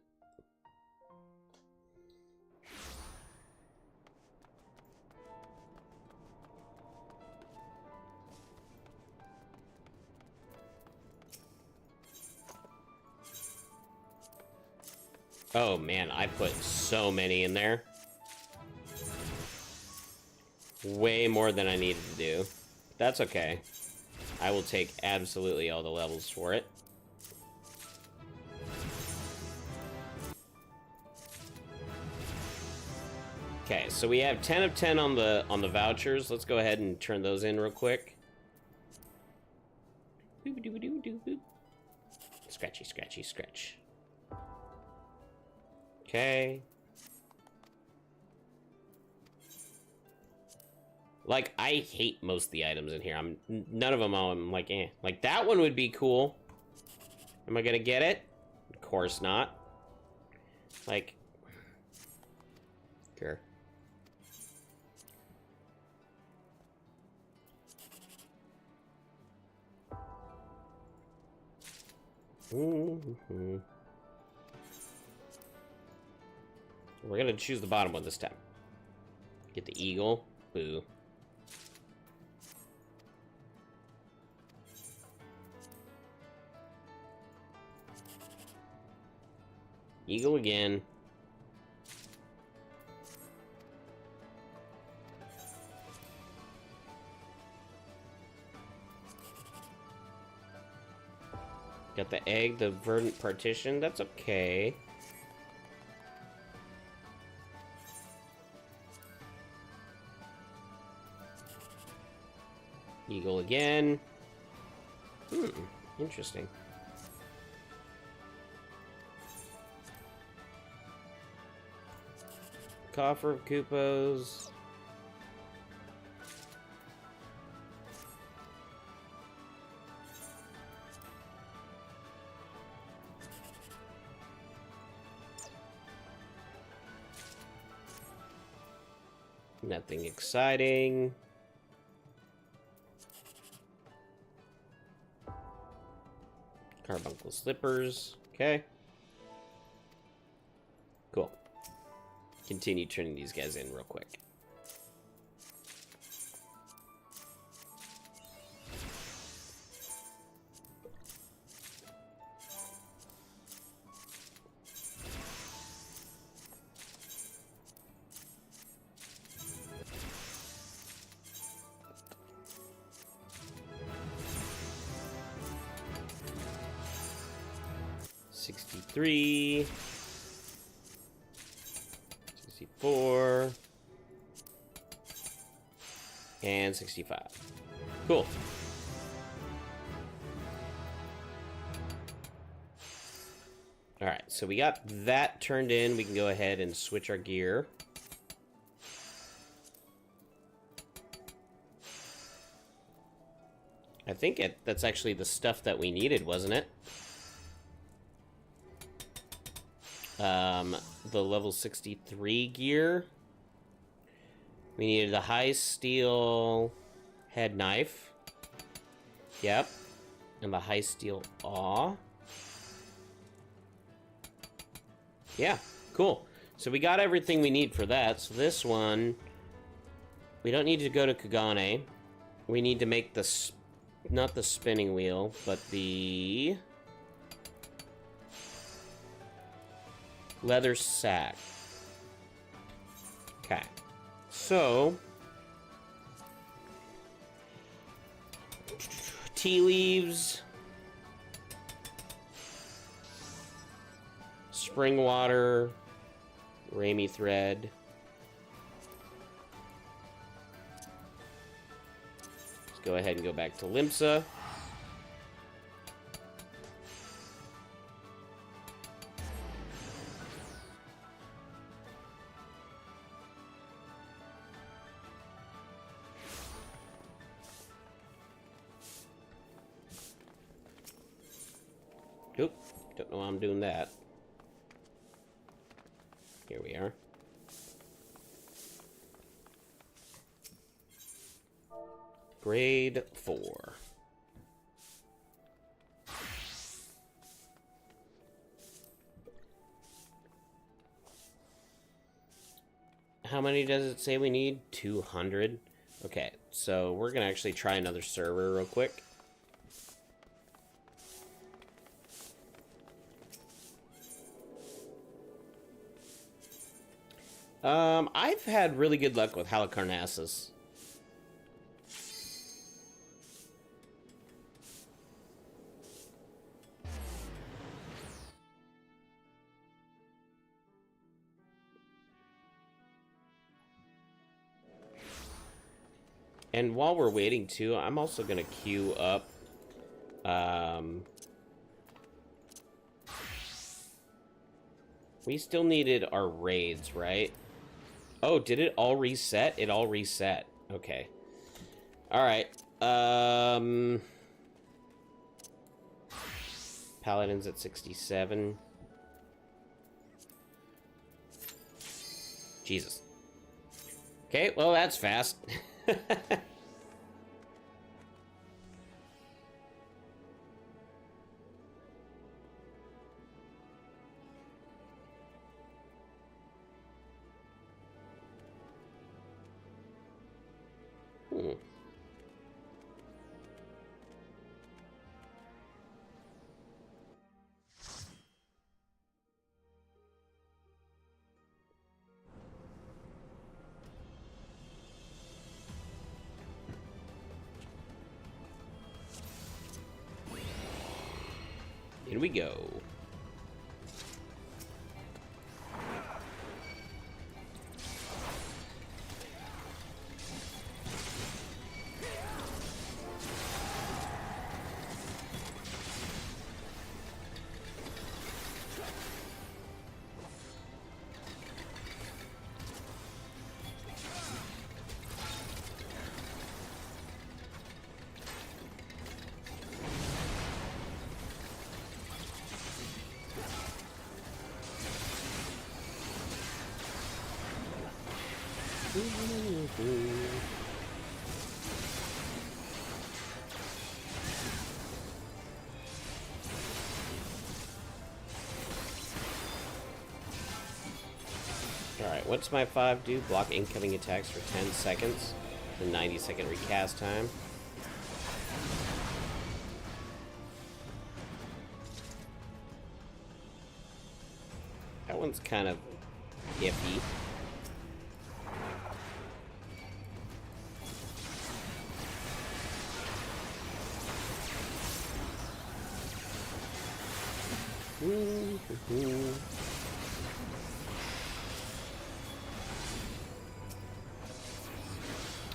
Oh man, I put so many in there. Way more than I needed to do. That's okay. I will take absolutely all the levels for it. Okay, so we have 10 of 10 on the vouchers. Let's go ahead and turn those in real quick. Scratchy, scratchy, scratch. Okay. Like, I hate most of the items in here. None of them I'm like, eh. Like, that one would be cool. Am I gonna get it? Of course not. Like, sure. Mm-hmm. We're gonna choose the bottom one this time. Get the eagle. Boo. Eagle again. Got the egg, the verdant partition. That's okay. Eagle again. Interesting. Coffer of Kupos. Nothing exciting. Carbuncle slippers. Okay. Cool. Continue turning these guys in real quick. $63. 64 and 65. Cool. All right, so we got that turned in. We can go ahead and switch our gear. I think that's actually the stuff that we needed, wasn't it? The level 63 gear. We needed the high steel head knife. Yep. And the high steel awe. Yeah, cool. So we got everything we need for that. So this one, we don't need to go to Kagane. We need to make the, not the spinning wheel, but the leather sack. Okay. So tea leaves, spring water, Rami thread. Let's go ahead and go back to Limsa. Nope, don't know why I'm doing that. Here we are. Grade 4. How many does it say we need? 200. Okay, so we're gonna actually try another server real quick. I've had really good luck with Halicarnassus. And while we're waiting too, I'm also gonna queue up we still needed our raids, right? Oh, did it all reset? It all reset. Okay. Alright. Paladins at 67. Jesus. Okay, well, that's fast. Here we go. Alright, what's my 5 do? Block incoming attacks for 10 seconds. The 90-second recast time. That one's kind of iffy.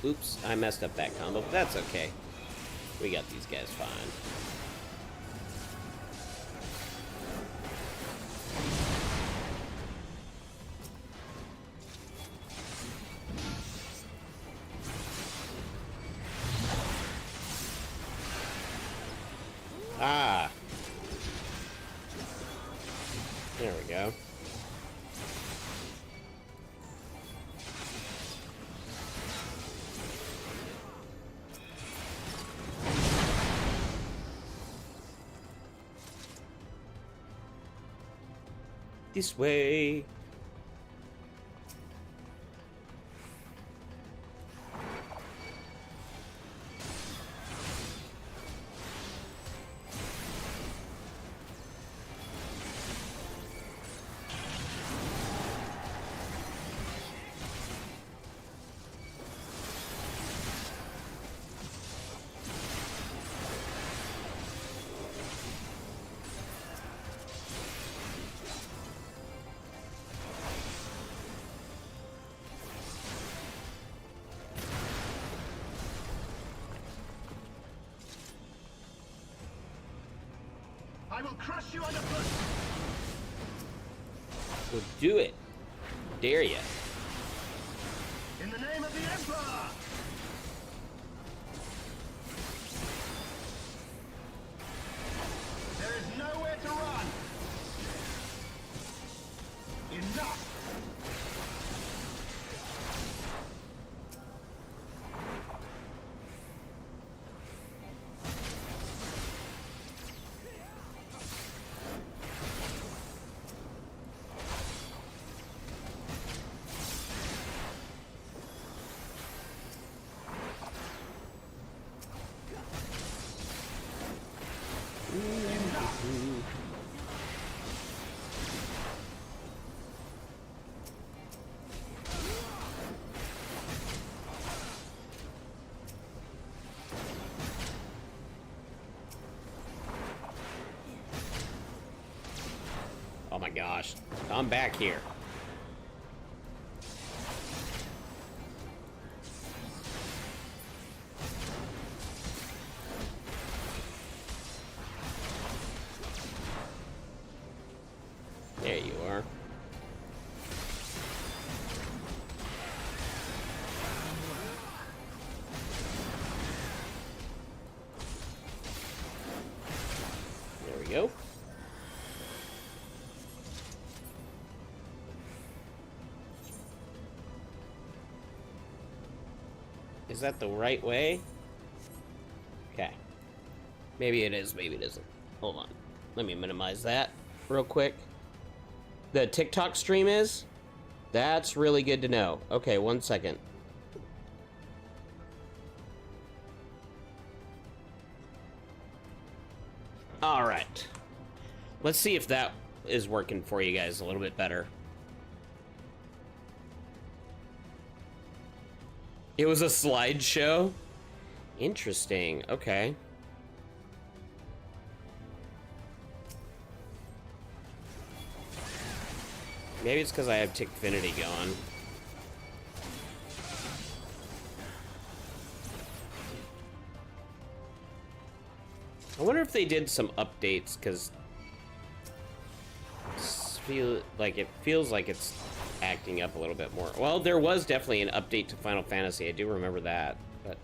Oops, I messed up that combo, but that's okay. We got these guys fine. Ah. There we go. This way. I will crush you underfoot. Well, do it. Dare ya. In the name of the Emperor. There is nowhere to run. Enough. Oh my gosh. I'm back here. There you are. There we go. Is that the right way? Okay. Maybe it is, maybe it isn't. Hold on. Let me minimize that real quick. The TikTok stream is? That's really good to know. Okay, 1 second. All right. Let's see if that is working for you guys a little bit better. It was a slideshow? Interesting. Okay. Maybe it's because I have Tickfinity going. I wonder if they did some updates, because it feels like it's acting up a little bit more. Well, there was definitely an update to Final Fantasy. I do remember that, but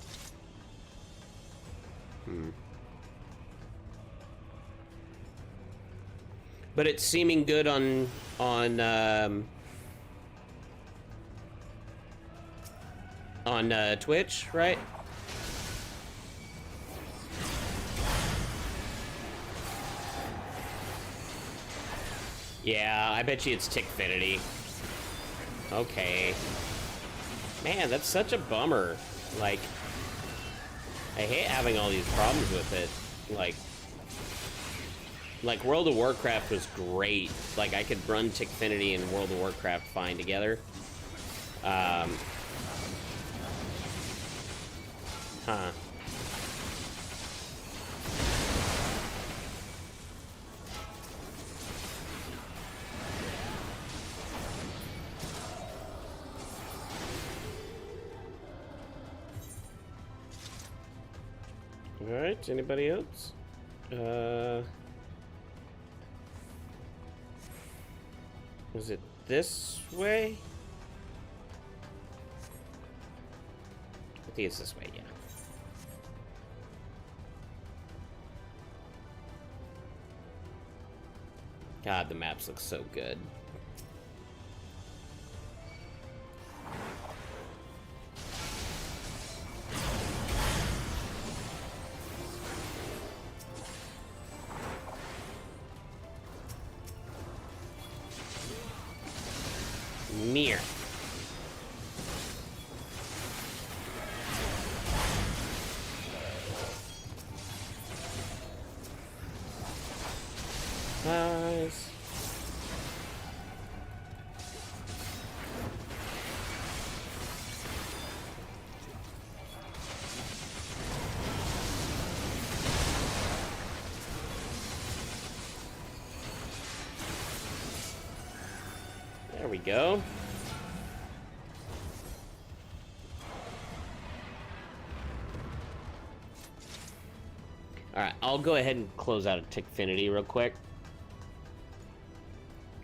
but it's seeming good on On Twitch, right? Yeah, I bet you it's Tickfinity. Okay. Man, that's such a bummer. Like, I hate having all these problems with it. Like World of Warcraft was great. Like, I could run Tickfinity and World of Warcraft fine together. Huh. Alright, anybody else? Was it this way? I think it's this way, yeah. God, the maps look so good. Mir. Nice. There we go. Alright, I'll go ahead and close out a Tickfinity real quick.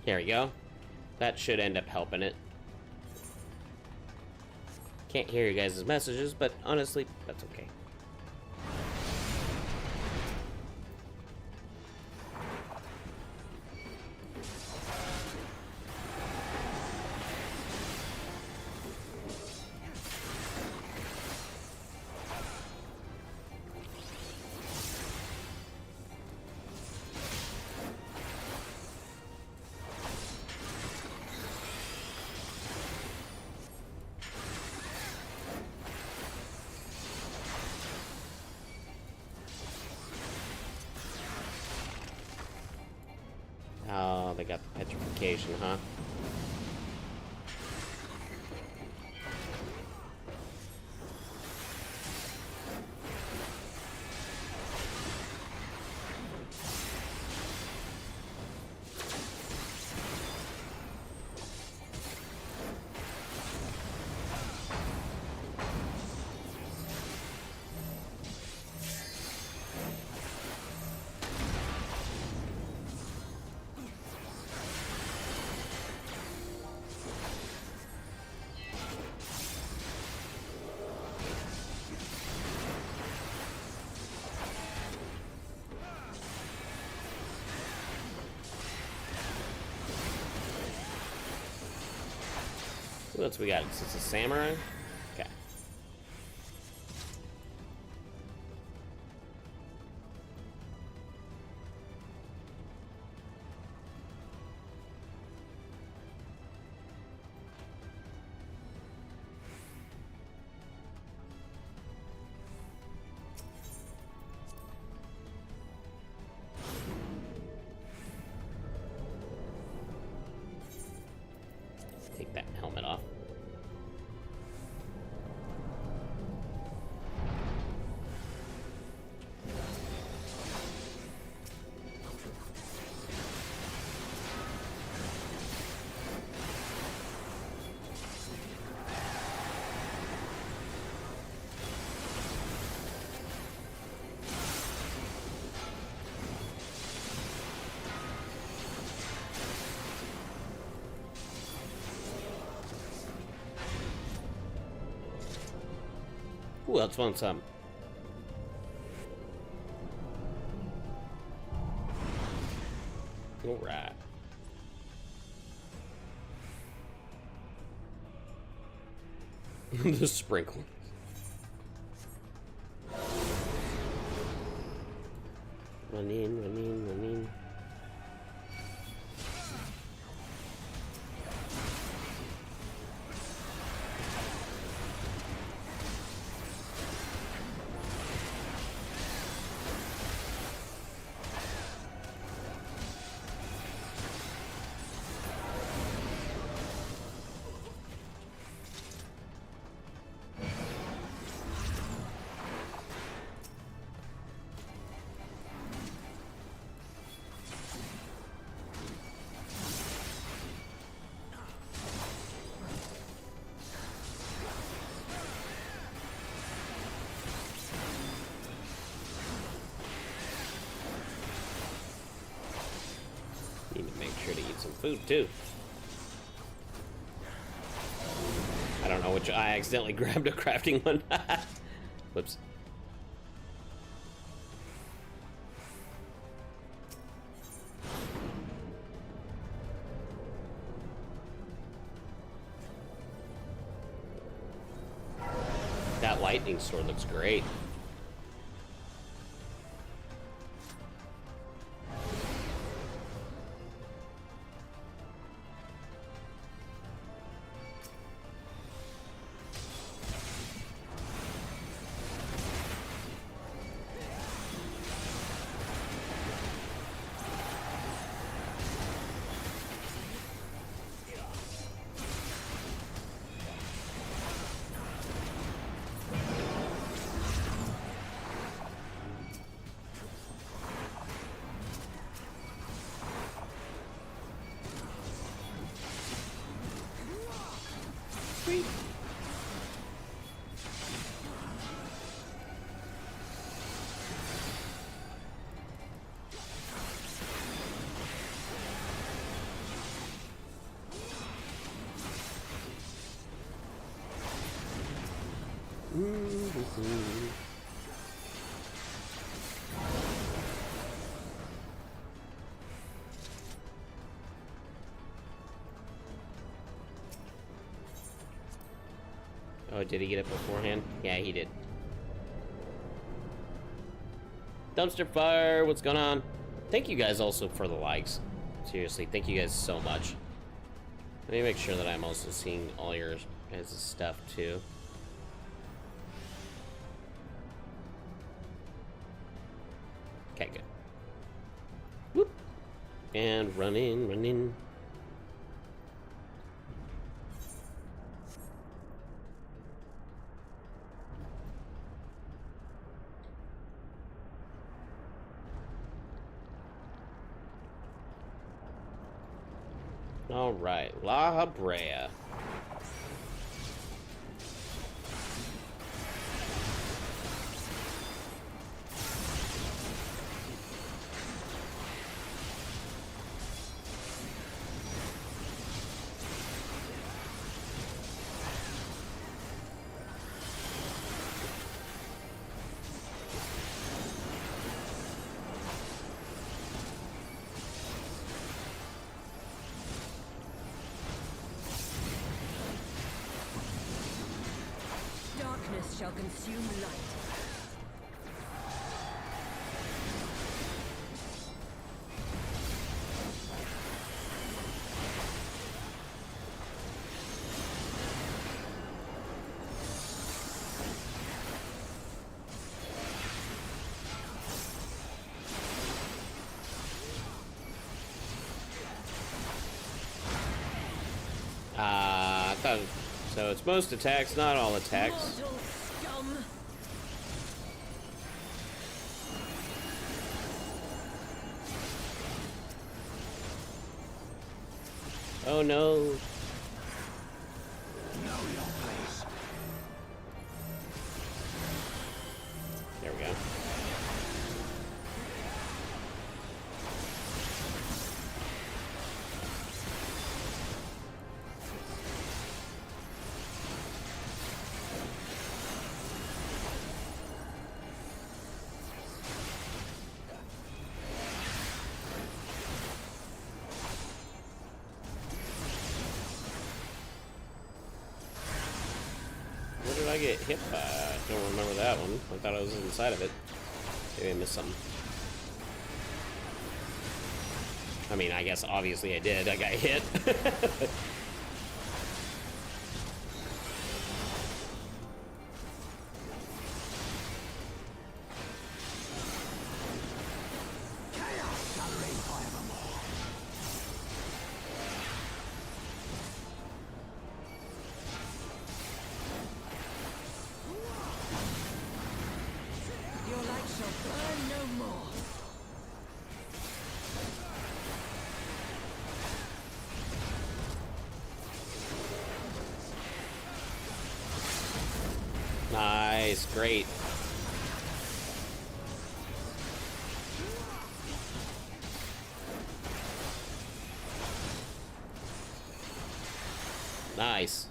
There we go. That should end up helping it. Can't hear you guys' messages, but honestly, that's okay. Oh, they got the petrification, huh? Who else we got? Is this a samurai? Okay. Take that helmet off. Who else wants some? All right. The sprinkle. Run in, run in, run in. Need to make sure to eat some food too. I don't know which. I accidentally grabbed a crafting one. Whoops. That lightning sword looks great. Sweet. Oh, did he get it beforehand? Yeah, he did. Dumpster fire, what's going on? Thank you guys also for the likes. Seriously, thank you guys so much. Let me make sure that I'm also seeing all your guys' stuff too. Okay, good. Whoop. And run in, run in. All right, La Habrea. Darkness shall consume light. I thought so. It's most attacks, not all attacks. Mortal scum! Oh no. Know your place. There we go. I get hit by? I don't remember that one. I thought I was inside of it. Maybe I missed something. I mean, I guess obviously I did. I got hit. Your light shall burn no more. Nice, great. Nice.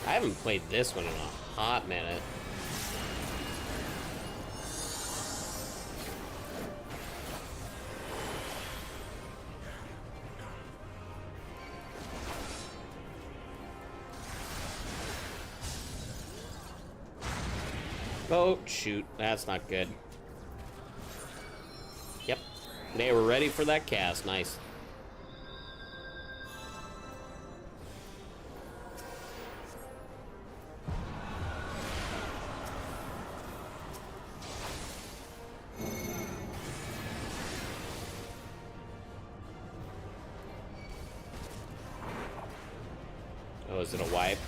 I haven't played this one in a hot minute. Oh, shoot. That's not good. Yep. They were ready for that cast. Nice. Oh, is it a wipe?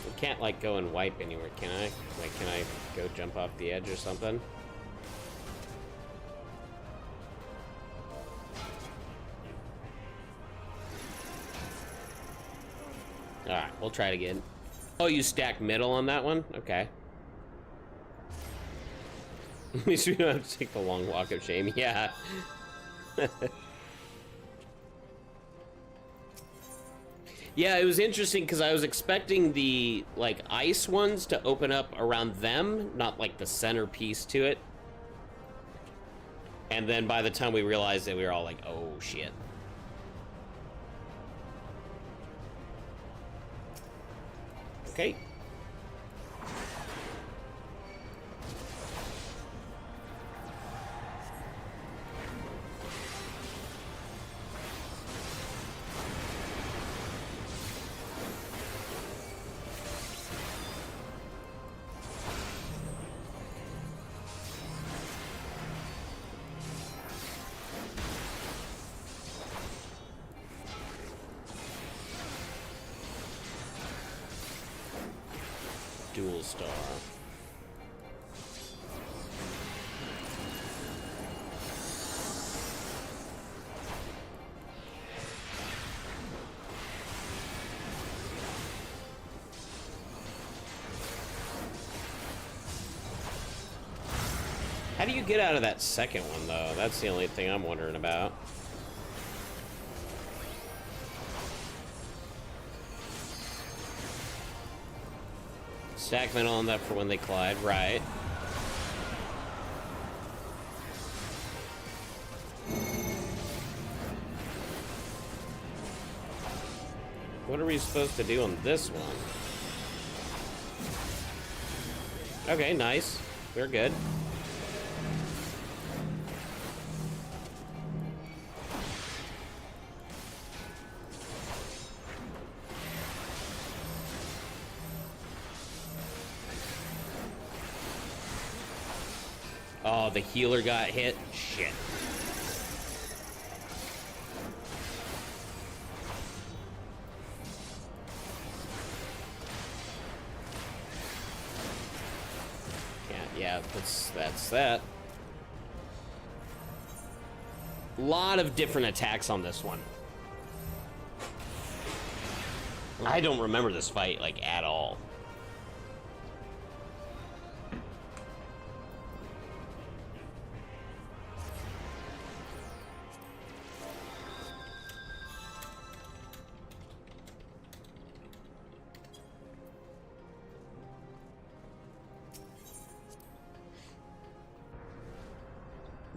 I can't, like, go and wipe anywhere, can I? Like, can I go jump off the edge or something? Alright, we'll try it again. Oh, you stack middle on that one? Okay. At least we don't have to take the long walk of shame. Yeah. Yeah, it was interesting because I was expecting the, like, ice ones to open up around them, not, like, the centerpiece to it. And then by the time we realized it, we were all like, oh, shit. Okay. Dual star. How do you get out of that second one, though? That's the only thing I'm wondering about. Stack metal on that for when they collide, right? What are we supposed to do on this one? Okay, nice. We're good. Oh, the healer got hit? Shit. yeah, that's that. A lot of different attacks on this one. I don't remember this fight, like, at all.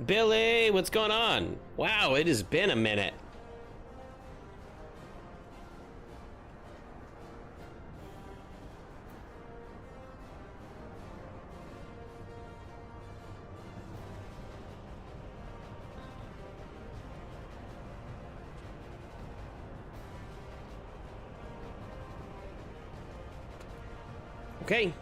Billy, what's going on? Wow, it has been a minute. Okay.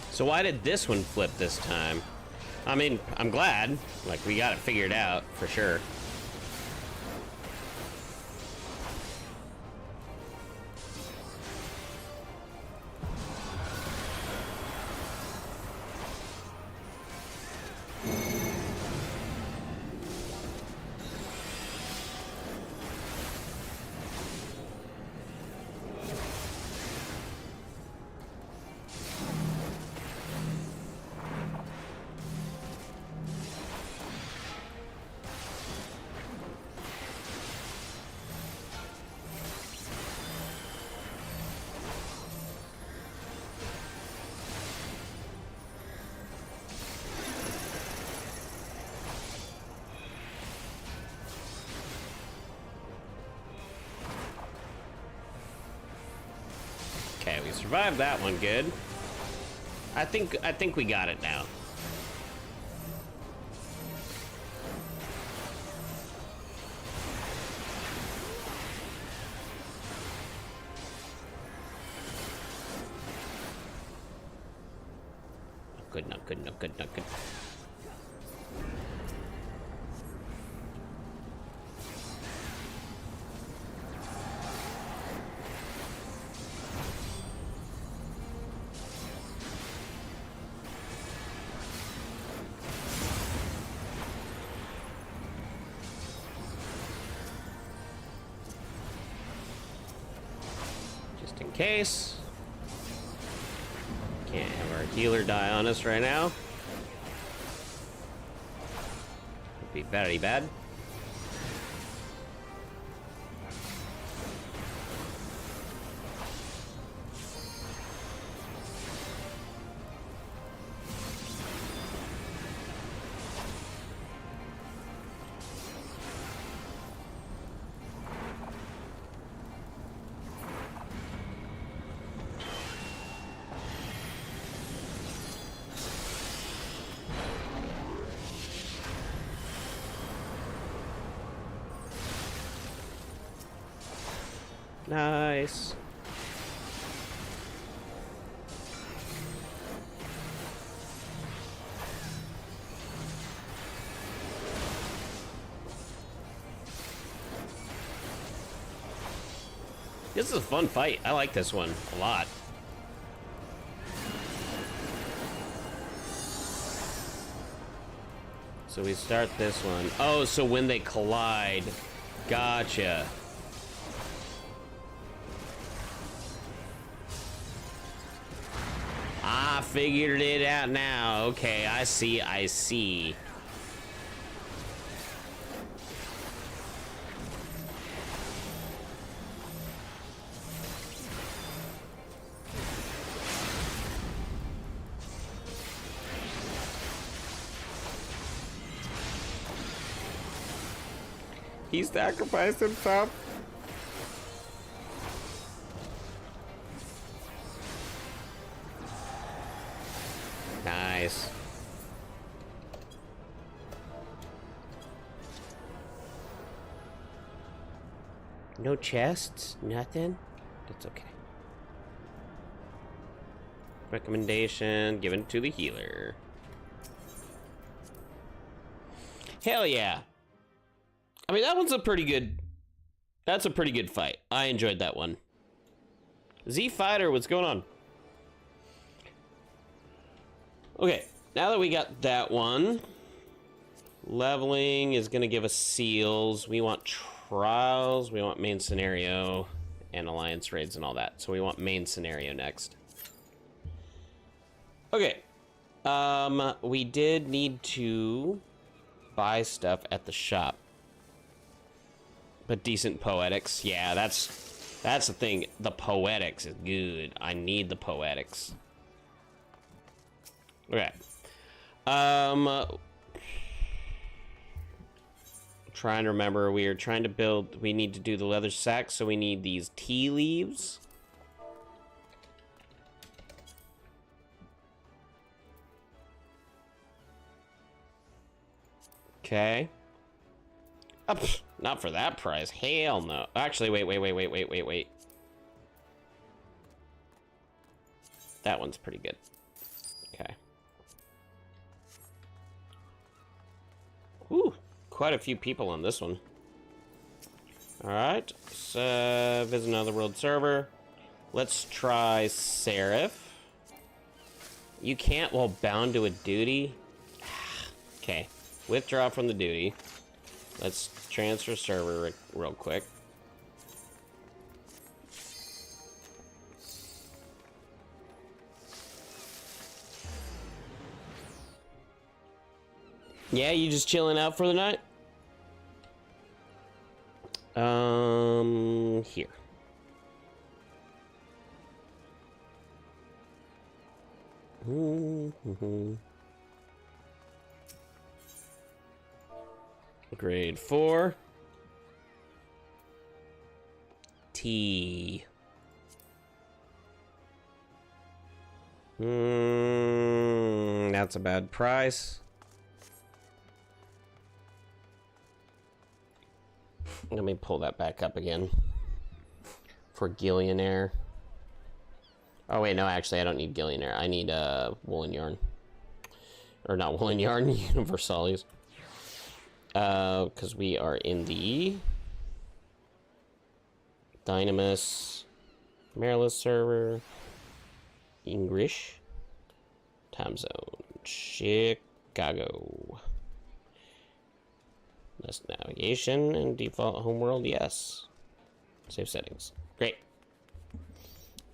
So why did this one flip this time? I mean, I'm glad. Like, we got it figured out, for sure. Okay, we survived that one good. I think we got it now. Good, not good, not good, not good. Just in case. Can't have our healer die on us right now. Would be very bad. Nice. This is a fun fight. I like this one a lot. So we start this one. Oh, so when they collide. Gotcha. I figured it out now. Okay, I see, I see. He sacrificed himself. Nice. No chests? Nothing? That's okay. Recommendation given to the healer. Hell yeah. I mean, that one's a pretty good... That's a pretty good fight. I enjoyed that one. Z Fighter, what's going on? Okay, now that we got that one, leveling is going to give us seals. We want trials, we want main scenario, and alliance raids and all that. So we want main scenario next. Okay, we did need to buy stuff at the shop. But decent poetics, yeah, that's the thing. The poetics is good. I need the poetics. Okay. Trying to remember, we are trying to build, we need to do the leather sack, so we need these tea leaves. Okay. Not for that price. Hell no. Actually, wait. That one's pretty good. Okay. Ooh, quite a few people on this one. Alright, so visit another world server. Let's try Seraph. You can't while bound to a duty. Okay, withdraw from the duty. Let's transfer server real quick. Yeah, you just chilling out for the night? Here. Grade 4. T. That's a bad price. Let me pull that back up again. For Gillionaire. Oh wait, no, actually I don't need Gillionaire. I need woolen yarn. Or not woolen yarn, Universalis. Because we are in the Dynamis Maryland server. English. Time zone. Chicago. Less navigation and default homeworld, yes. Save settings. Great.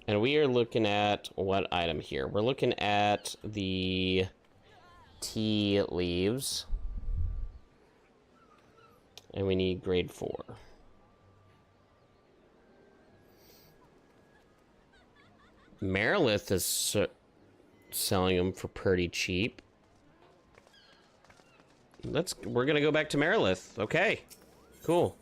And we are looking at what item here? We're looking at the tea leaves. And we need grade 4. Marilith is selling them for pretty cheap. We're gonna go back to Marilith. Okay, cool.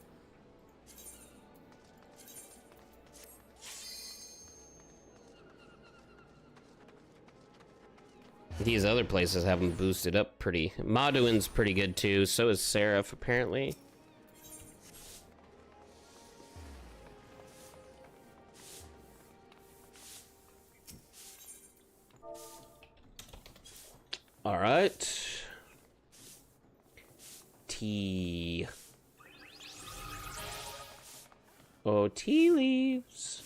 These other places have them boosted up pretty. Maduin's pretty good too. So is Seraph apparently. All right. Tea. Oh, tea leaves.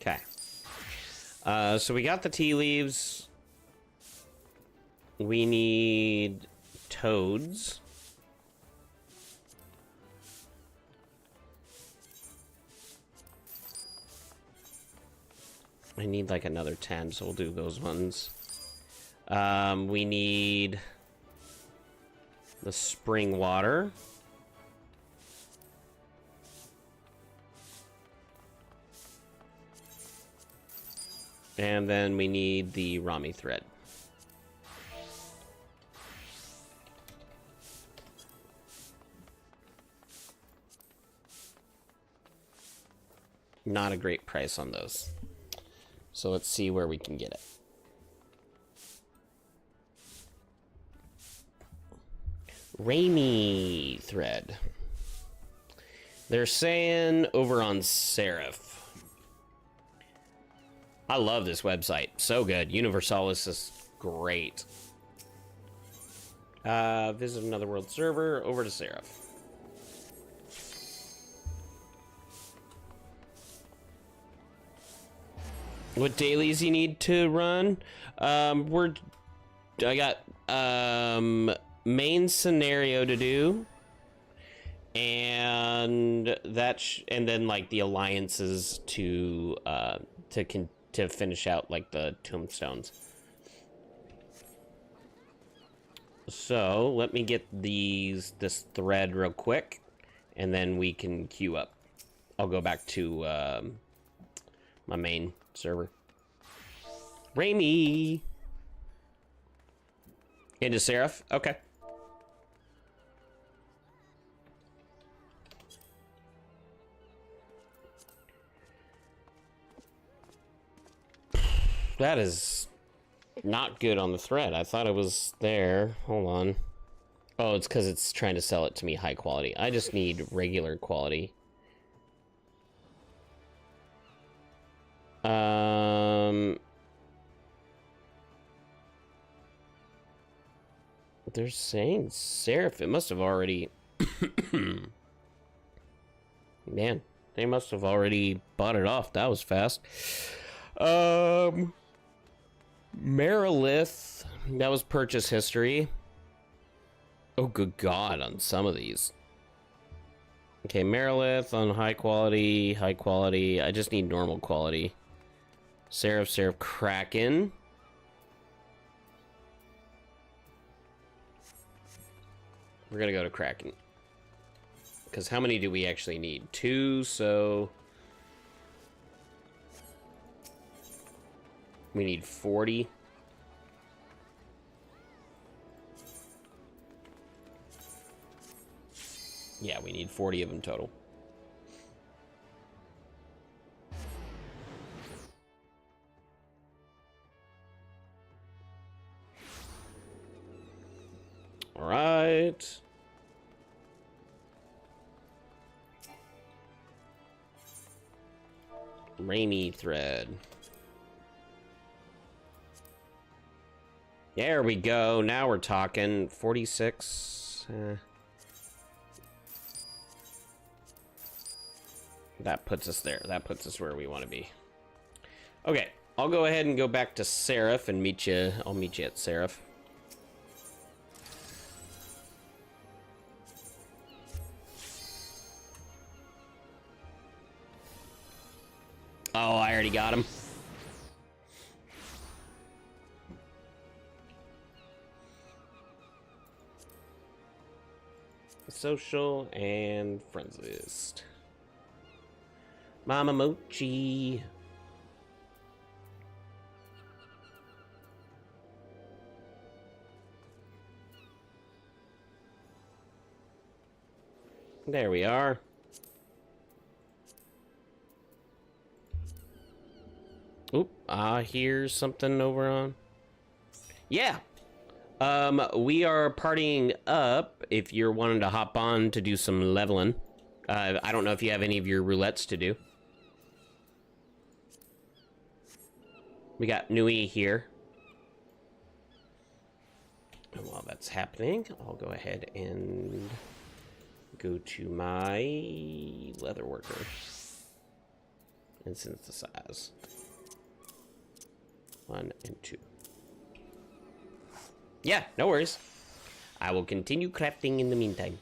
Okay. So we got the tea leaves. We need toads. I need like another 10, so we'll do those ones. We need the spring water. And then we need the Rami thread. Not a great price on those. So let's see where we can get it. Rainy thread. They're saying over on Seraph. I love this website. So good. Universalis is great. Visit another world server. Over to Seraph. What dailies you need to run? I got main scenario to do, and and then like the alliances to finish out like the tombstones. So let me get this thread real quick, and then we can queue up. I'll go back to my main server. Raimi! Into Seraph? Okay. That is not good on the thread. I thought it was there. Hold on. Oh, it's because it's trying to sell it to me high quality. I just need regular quality. They're saying Seraph. It must have already... Man, they must have already bought it off. That was fast. Marilith. That was purchase history. Oh, good God, on some of these. Okay, Marilith on high quality, high quality. I just need normal quality. Seraph, Kraken. We're gonna go to Kraken. Because how many do we actually need? 2, so... We need 40. Yeah, we need 40 of them total. All right. Rainy thread. There we go. Now we're talking. 46. That puts us there. That puts us where we want to be. Okay, I'll go ahead and go back to Seraph and meet you. I'll meet you at Seraph. Oh, I already got him. Social and friends list. Mama Mochi. There we are. Oop, here's something over on. Yeah. We are partying up if you're wanting to hop on to do some leveling. I don't know if you have any of your roulettes to do. We got Nui here. And while that's happening, I'll go ahead and go to my leather worker and synthesize. 1 and 2. Yeah, no worries. I will continue crafting in the meantime.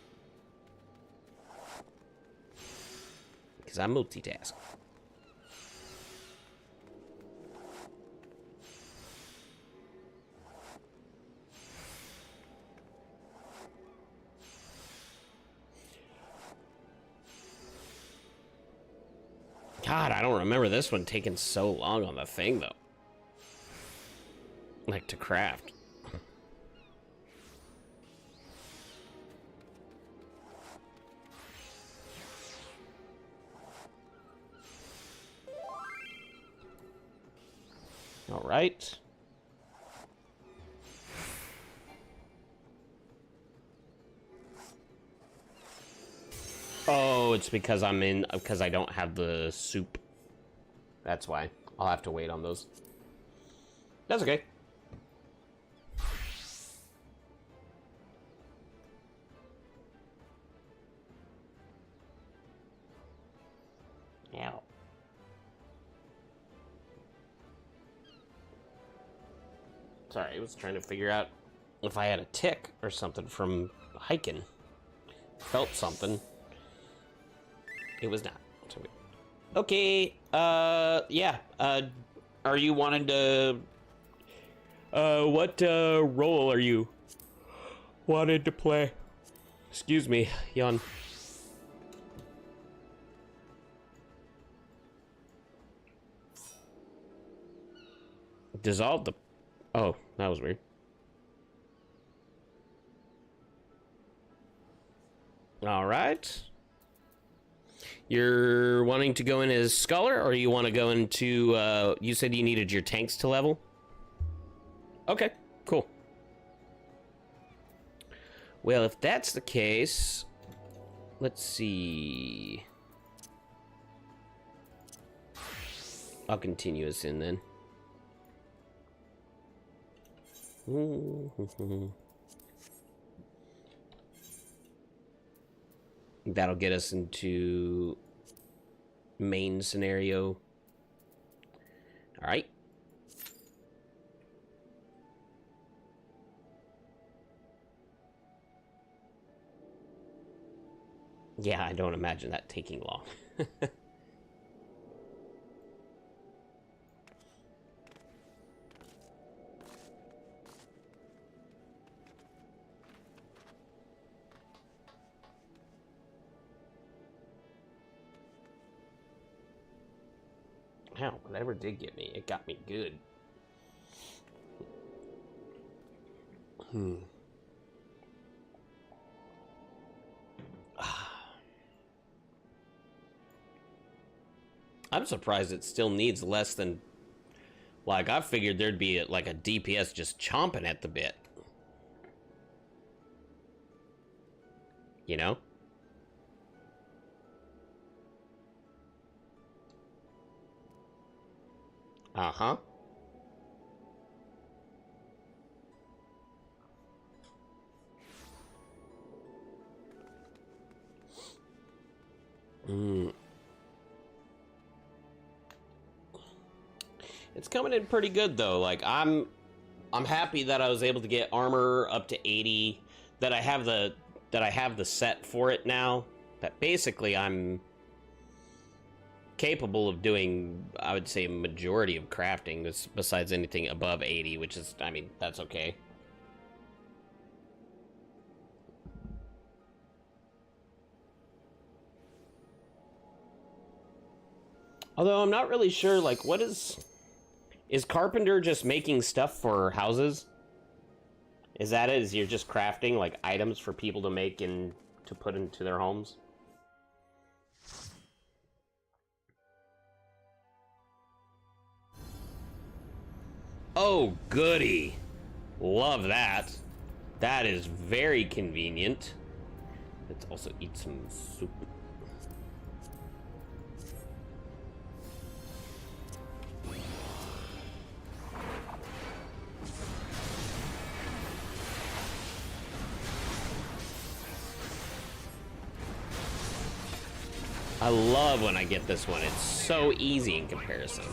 Because I multitask. God, I don't remember this one taking so long on the thing, though. Like, to craft. All right. Oh, it's because because I don't have the soup. That's why. I'll have to wait on those. That's okay. Ow. Sorry, I was trying to figure out if I had a tick or something from hiking. Felt something. It was not. Okay, yeah. Are you wanting to... what, role are you wanted to play? Excuse me, yawn. Dissolve the... Oh, that was weird. All right. You're wanting to go in as Scholar, or you want to go into, you said you needed your tanks to level? Okay, cool. Well, if that's the case, let's see. I'll continue us in then. That'll get us into main scenario. All right. Yeah, I don't imagine that taking long. Wow, whatever did get me, it got me good. I'm surprised it still needs less than... Like, I figured there'd be like a DPS just chomping at the bit. You know? Uh-huh. It's coming in pretty good though. Like I'm happy that I was able to get armor up to 80, that I have the set for it now. That basically I'm capable of doing, I would say, majority of crafting besides anything above 80, which is, I mean, that's okay. Although I'm not really sure, like, what is Carpenter just making stuff for houses? Is that it? Is you're just crafting, like, items for people to make and to put into their homes? Oh, goody. Love that. That is very convenient. Let's also eat some soup. I love when I get this one. It's so easy in comparison.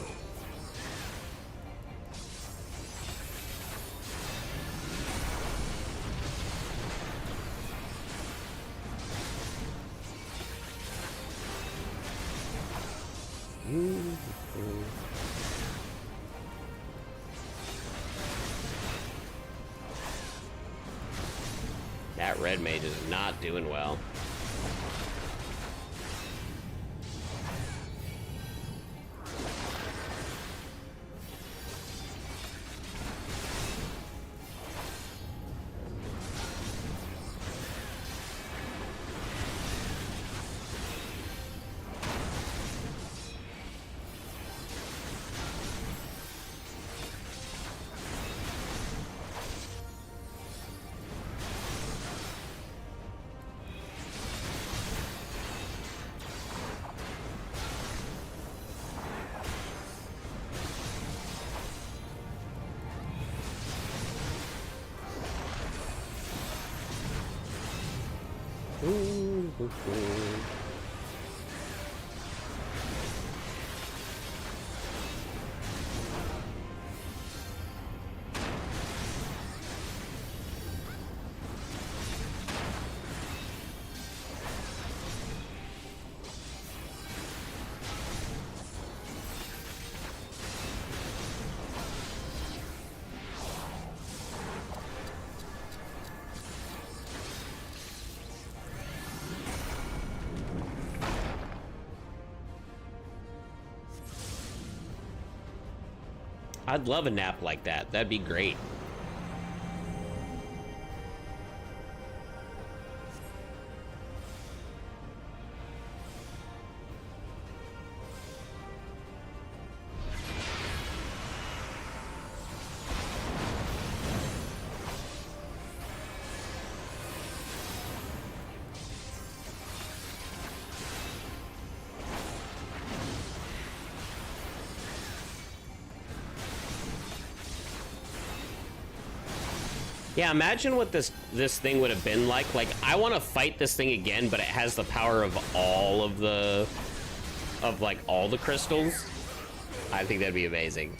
That red mage is not doing well. Ooh, ooh, ooh. I'd love a nap like that. That'd be great. Yeah, imagine what this thing would have been like. Like, I want to fight this thing again, but it has the power of all the crystals. I think that'd be amazing.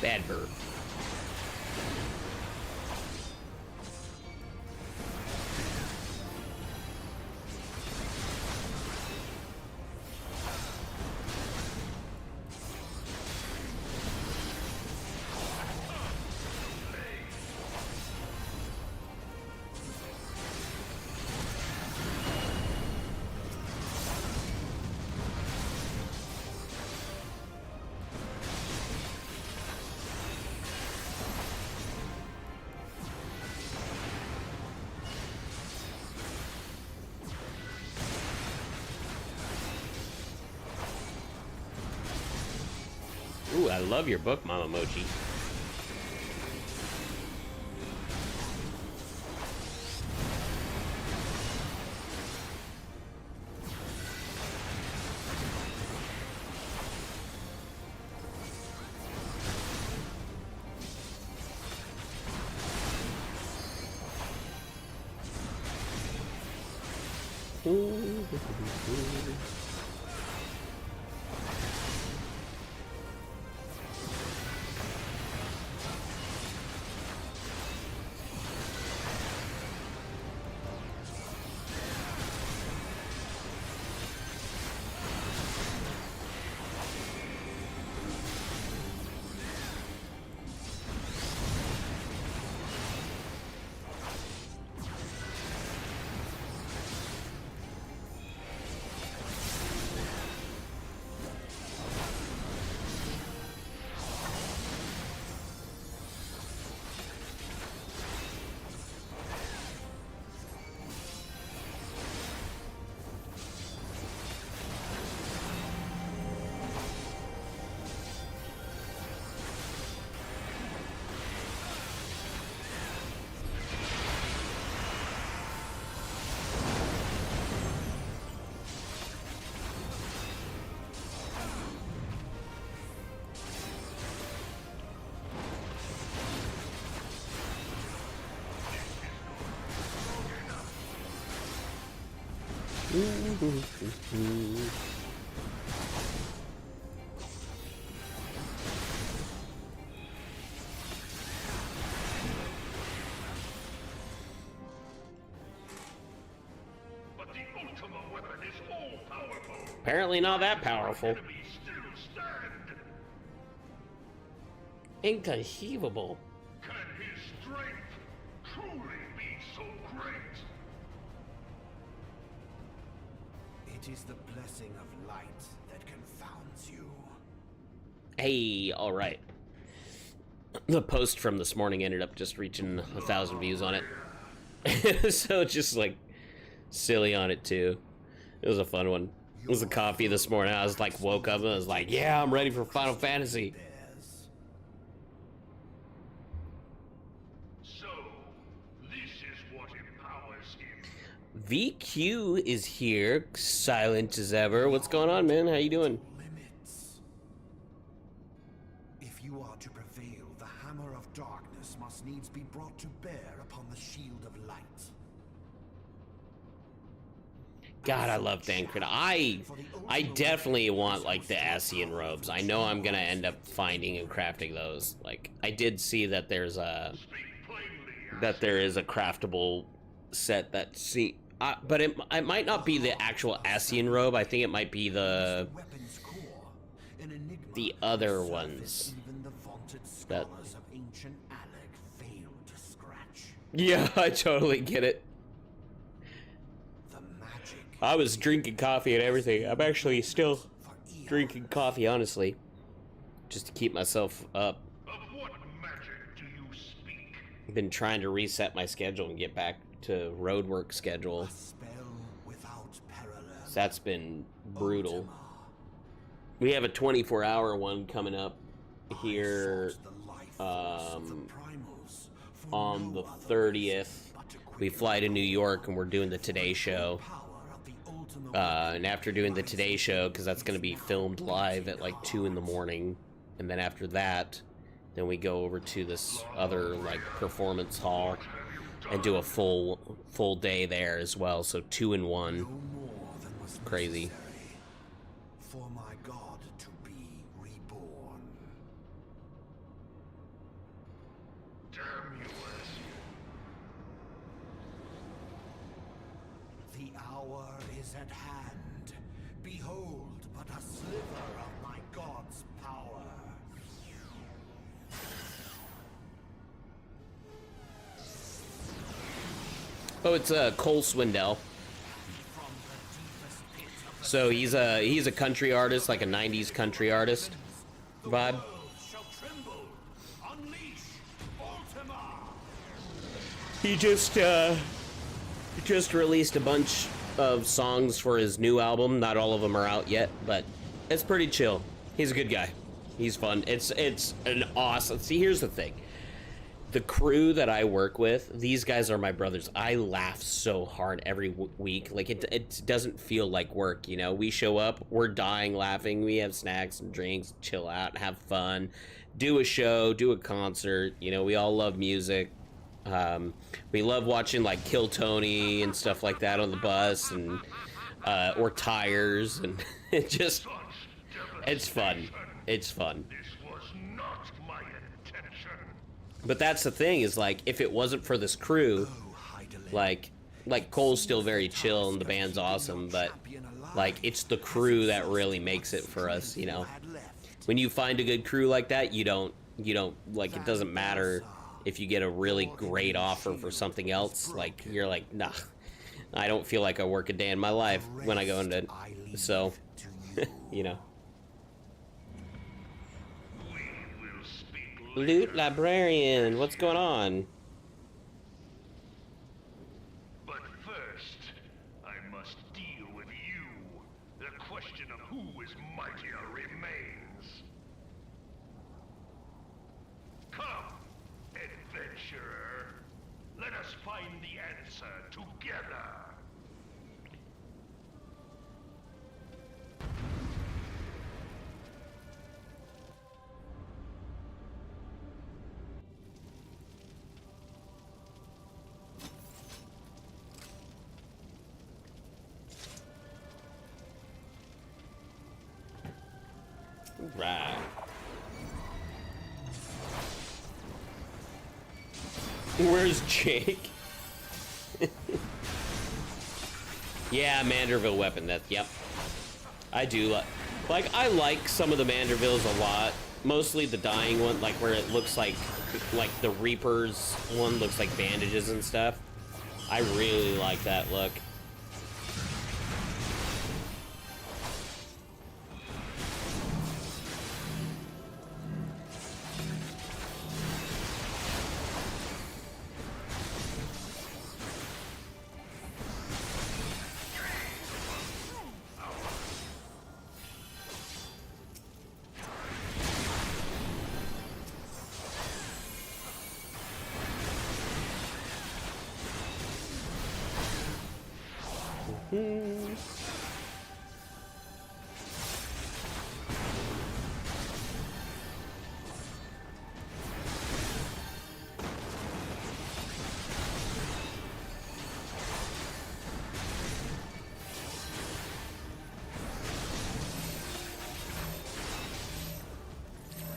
Bad bird. Ooh, I love your book, Mama Mochi. But the Ultima weapon is all-powerful. Apparently not that powerful. Enemies still stand. Inconceivable. Can his strength truly be so great? It is the blessing of light that confounds you. Hey, all right. The post from this morning ended up just reaching 1,000 views on it. So just like silly on it too. It was a fun one. It was a coffee this morning. I was like, woke up and I was like, yeah, I'm ready for Final Fantasy. Theirs. So, this is what empowers him. VQ is here, silent as ever. What's going on, man? How you doing? Limits. If you are to prevail, the hammer of darkness must needs be brought to bear upon the shield of light. God, I love Thancred. I definitely want like the Ascian robes. I know I'm gonna end up finding and crafting those. Like I did see that there is a craftable set that but it might not be the actual Ascian robe. I think it might be the Weapons core, an enigma other surface ones. Even the vaunted That- scholars of ancient Alec failed to scratch. Yeah, I totally get it. The magic I was drinking coffee and everything. I'm actually still for eons. drinking coffee, honestly, just to keep myself up. Of what magic do you speak? I've been trying to reset my schedule and get back to road work schedule. A spell without parallel. So that's been brutal. Ultima. We have a 24-hour one coming up here Sought the life force of the um, primals for on no the other 30th. reason but to We quicken fly to New York and we're doing the Today Show. power of the Ultima And after doing the Today Show, because that's going to be filmed live at like 2 in the morning, and then after that, then we go over to this other like performance hall and do a full day there as well. So 2 in 1. no more than was Crazy. necessary for my God to be reborn. Damn you, Ascian. The hour is at hand. Behold, but a sliver of my God's power. Oh, it's Cole Swindell. From the deepest pit of the So he's a country artist, like a 90s country artist vibe. world shall tremble. Unleash Ultima! He just released a bunch of songs for his new album. Not all of them are out yet, but it's pretty chill. He's a good guy. He's fun. It's an awesome. See, here's the thing. The crew that I work with, these guys are my brothers. I laugh so hard every week. Like it doesn't feel like work, you know. We show up, we're dying laughing. We have snacks and drinks, chill out, have fun, do a show, do a concert. You know, we all love music. We love watching like Kill Tony and stuff like that on the bus, and or Tires, and it's fun. It's fun. This was not my intention. But that's the thing, is like if it wasn't for this crew, like Cole's still very chill and the band's awesome, but like it's the crew that really makes it for us, you know. When you find a good crew like that, you don't like, it doesn't matter if you get a really great offer for something else. Like you're like, nah, I don't feel like I work a day in my life when I go into, so you know. We will speak Loot Librarian, what's going on? But first, I must deal with you. The question of who is mightier remains. Come, adventurer. Let us find the answer together. Right. Where's Jake? Yeah, Manderville weapon. Yep. I do like. I like some of the Mandervilles a lot. Mostly the dying one, like where it looks like the Reaper's one looks like bandages and stuff. I really like that look.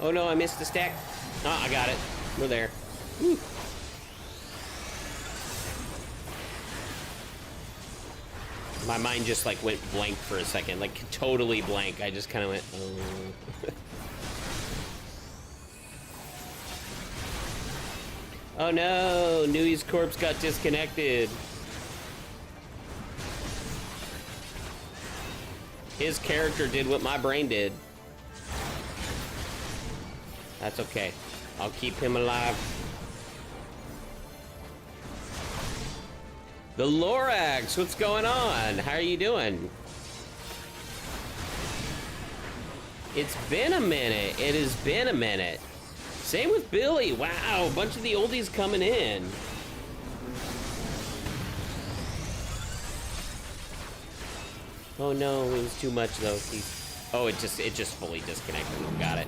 Oh no, I missed the stack. Oh, I got it. We're there. Woo. My mind just like went blank for a second, like totally blank. I just kind of went, oh. Oh no, Newey's corpse got disconnected. His character did what my brain did. That's okay. I'll keep him alive. The Lorax, what's going on? How are you doing? It's been a minute. It has been a minute. Same with Billy. Wow, a bunch of the oldies coming in. Oh no, it was too much though. Oh, it just fully disconnected. Got it.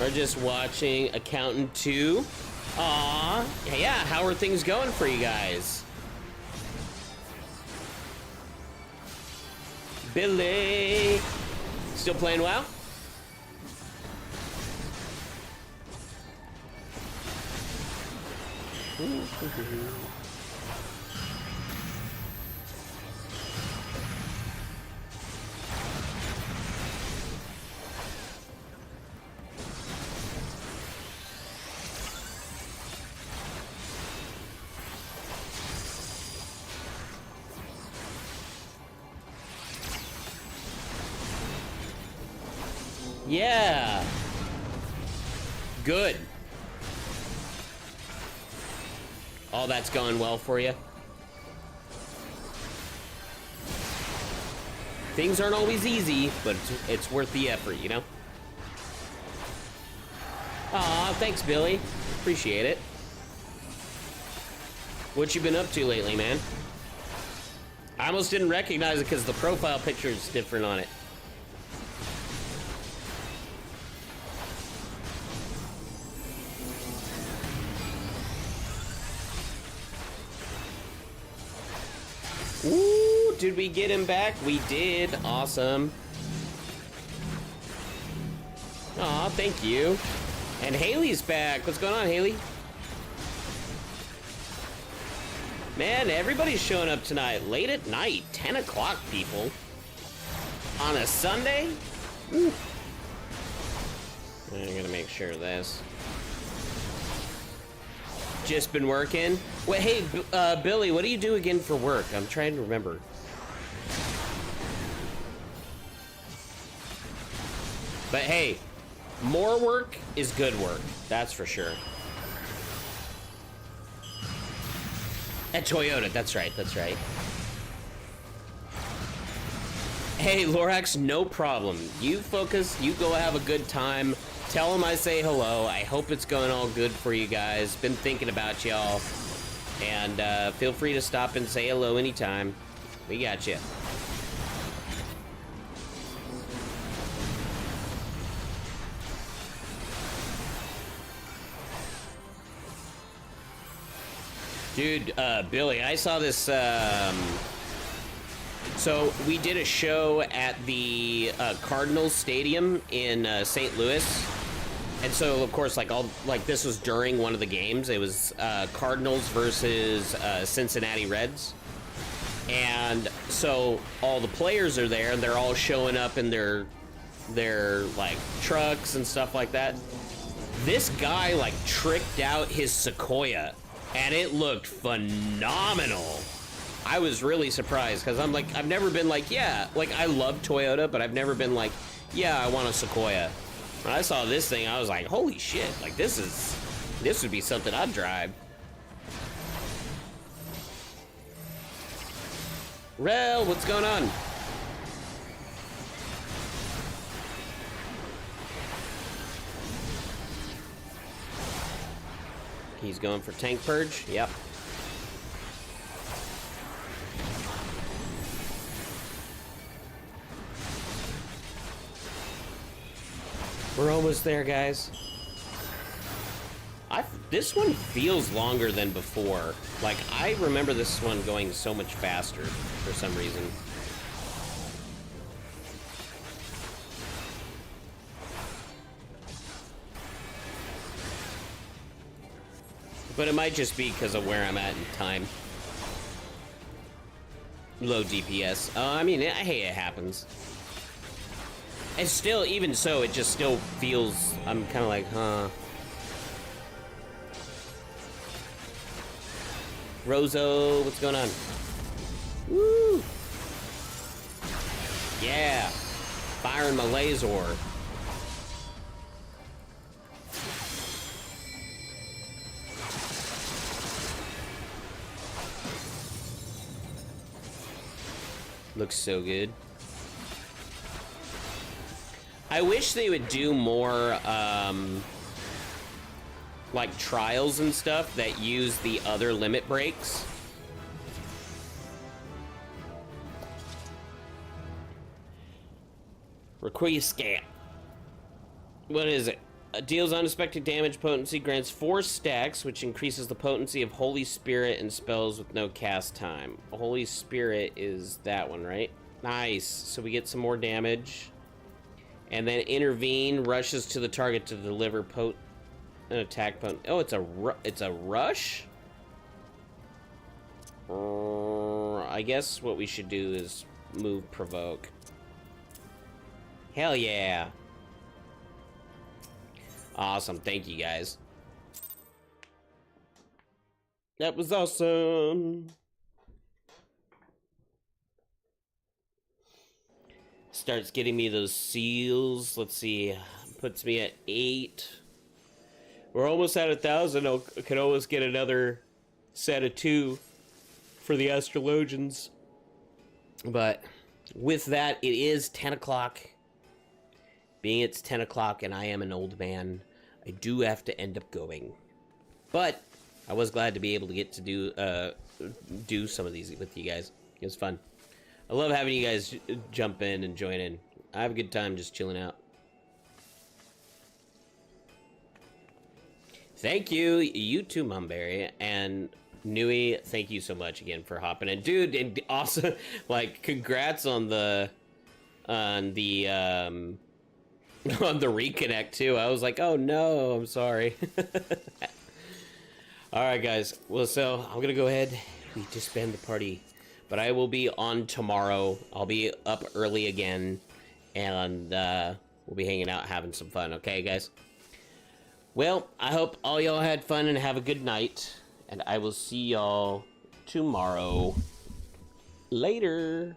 We're just watching Accountant 2. Aw, yeah, how are things going for you guys? Billy, still playing WoW? Yeah. Good. All that's going well for you. Things aren't always easy, but it's worth the effort, you know? Aw, thanks, Billy. Appreciate it. What you been up to lately, man? I almost didn't recognize it because the profile picture is different on it. Ooh, did we get him back? We did. Awesome. Aw, thank you. And Haley's back. What's going on, Haley? Man, everybody's showing up tonight. Late at night. 10 o'clock, people. On a Sunday? Ooh. I'm gonna make sure of this. Just been working. Wait, hey, Billy, what do you do again for work? I'm trying to remember. But hey, more work is good work. That's for sure. At Toyota, that's right, that's right. Hey, Lorax, no problem. You focus, you go have a good time. Tell him I say hello. I hope it's going all good for you guys. Been thinking about y'all. And feel free to stop and say hello anytime. We got you. Dude, Billy, I saw this, so we did a show at the Cardinals Stadium in St. Louis. And so, of course, this was during one of the games. It was Cardinals versus Cincinnati Reds. And so all the players are there, and they're all showing up in their like trucks and stuff like that. This guy like tricked out his Sequoia, and it looked phenomenal. I was really surprised because I'm like, I've never been like, yeah, like I love Toyota, but I've never been like, yeah, I want a Sequoia. When I saw this thing, I was like, holy shit, like this would be something I'd drive. Rel, what's going on? He's going for tank purge, yep. We're almost there, guys. This one feels longer than before. Like, I remember this one going so much faster for some reason. But it might just be because of where I'm at in time. Low DPS. I mean, hey, it happens. And still, even so, it just still feels... I'm kind of like, huh... Rozo, what's going on? Woo! Yeah! Firing my laser. Looks so good. I wish they would do more, like trials and stuff that use the other limit breaks. Requiescat. What is it? Deals unexpected damage potency, grants 4 stacks, which increases the potency of Holy Spirit and spells with no cast time. Holy Spirit is that one, right? Nice. So we get some more damage. And then Intervene rushes to the target to deliver an attack potent. Oh, it's a rush? I guess what we should do is move Provoke. Hell yeah. Awesome. Thank you, guys. That was awesome. Starts getting me those seals. Let's see. Puts me at 8. We're almost at 1,000. I could always get another set of 2 for the Astrologians. But with that, it is 10 o'clock. Being it's 10 o'clock and I am an old man, I do have to end up going. But I was glad to be able to get to do some of these with you guys. It was fun. I love having you guys jump in and join in. I have a good time just chilling out. Thank you. You too, Mumberry. And Nui, thank you so much again for hopping in. Dude, and also, like, congrats on the on the reconnect, too. I was like, oh, no, I'm sorry. All right, guys. Well, so I'm going to go ahead. We disband the party. But I will be on tomorrow. I'll be up early again. And we'll be hanging out, having some fun. Okay, guys? Well, I hope all y'all had fun and have a good night. And I will see y'all tomorrow. Later.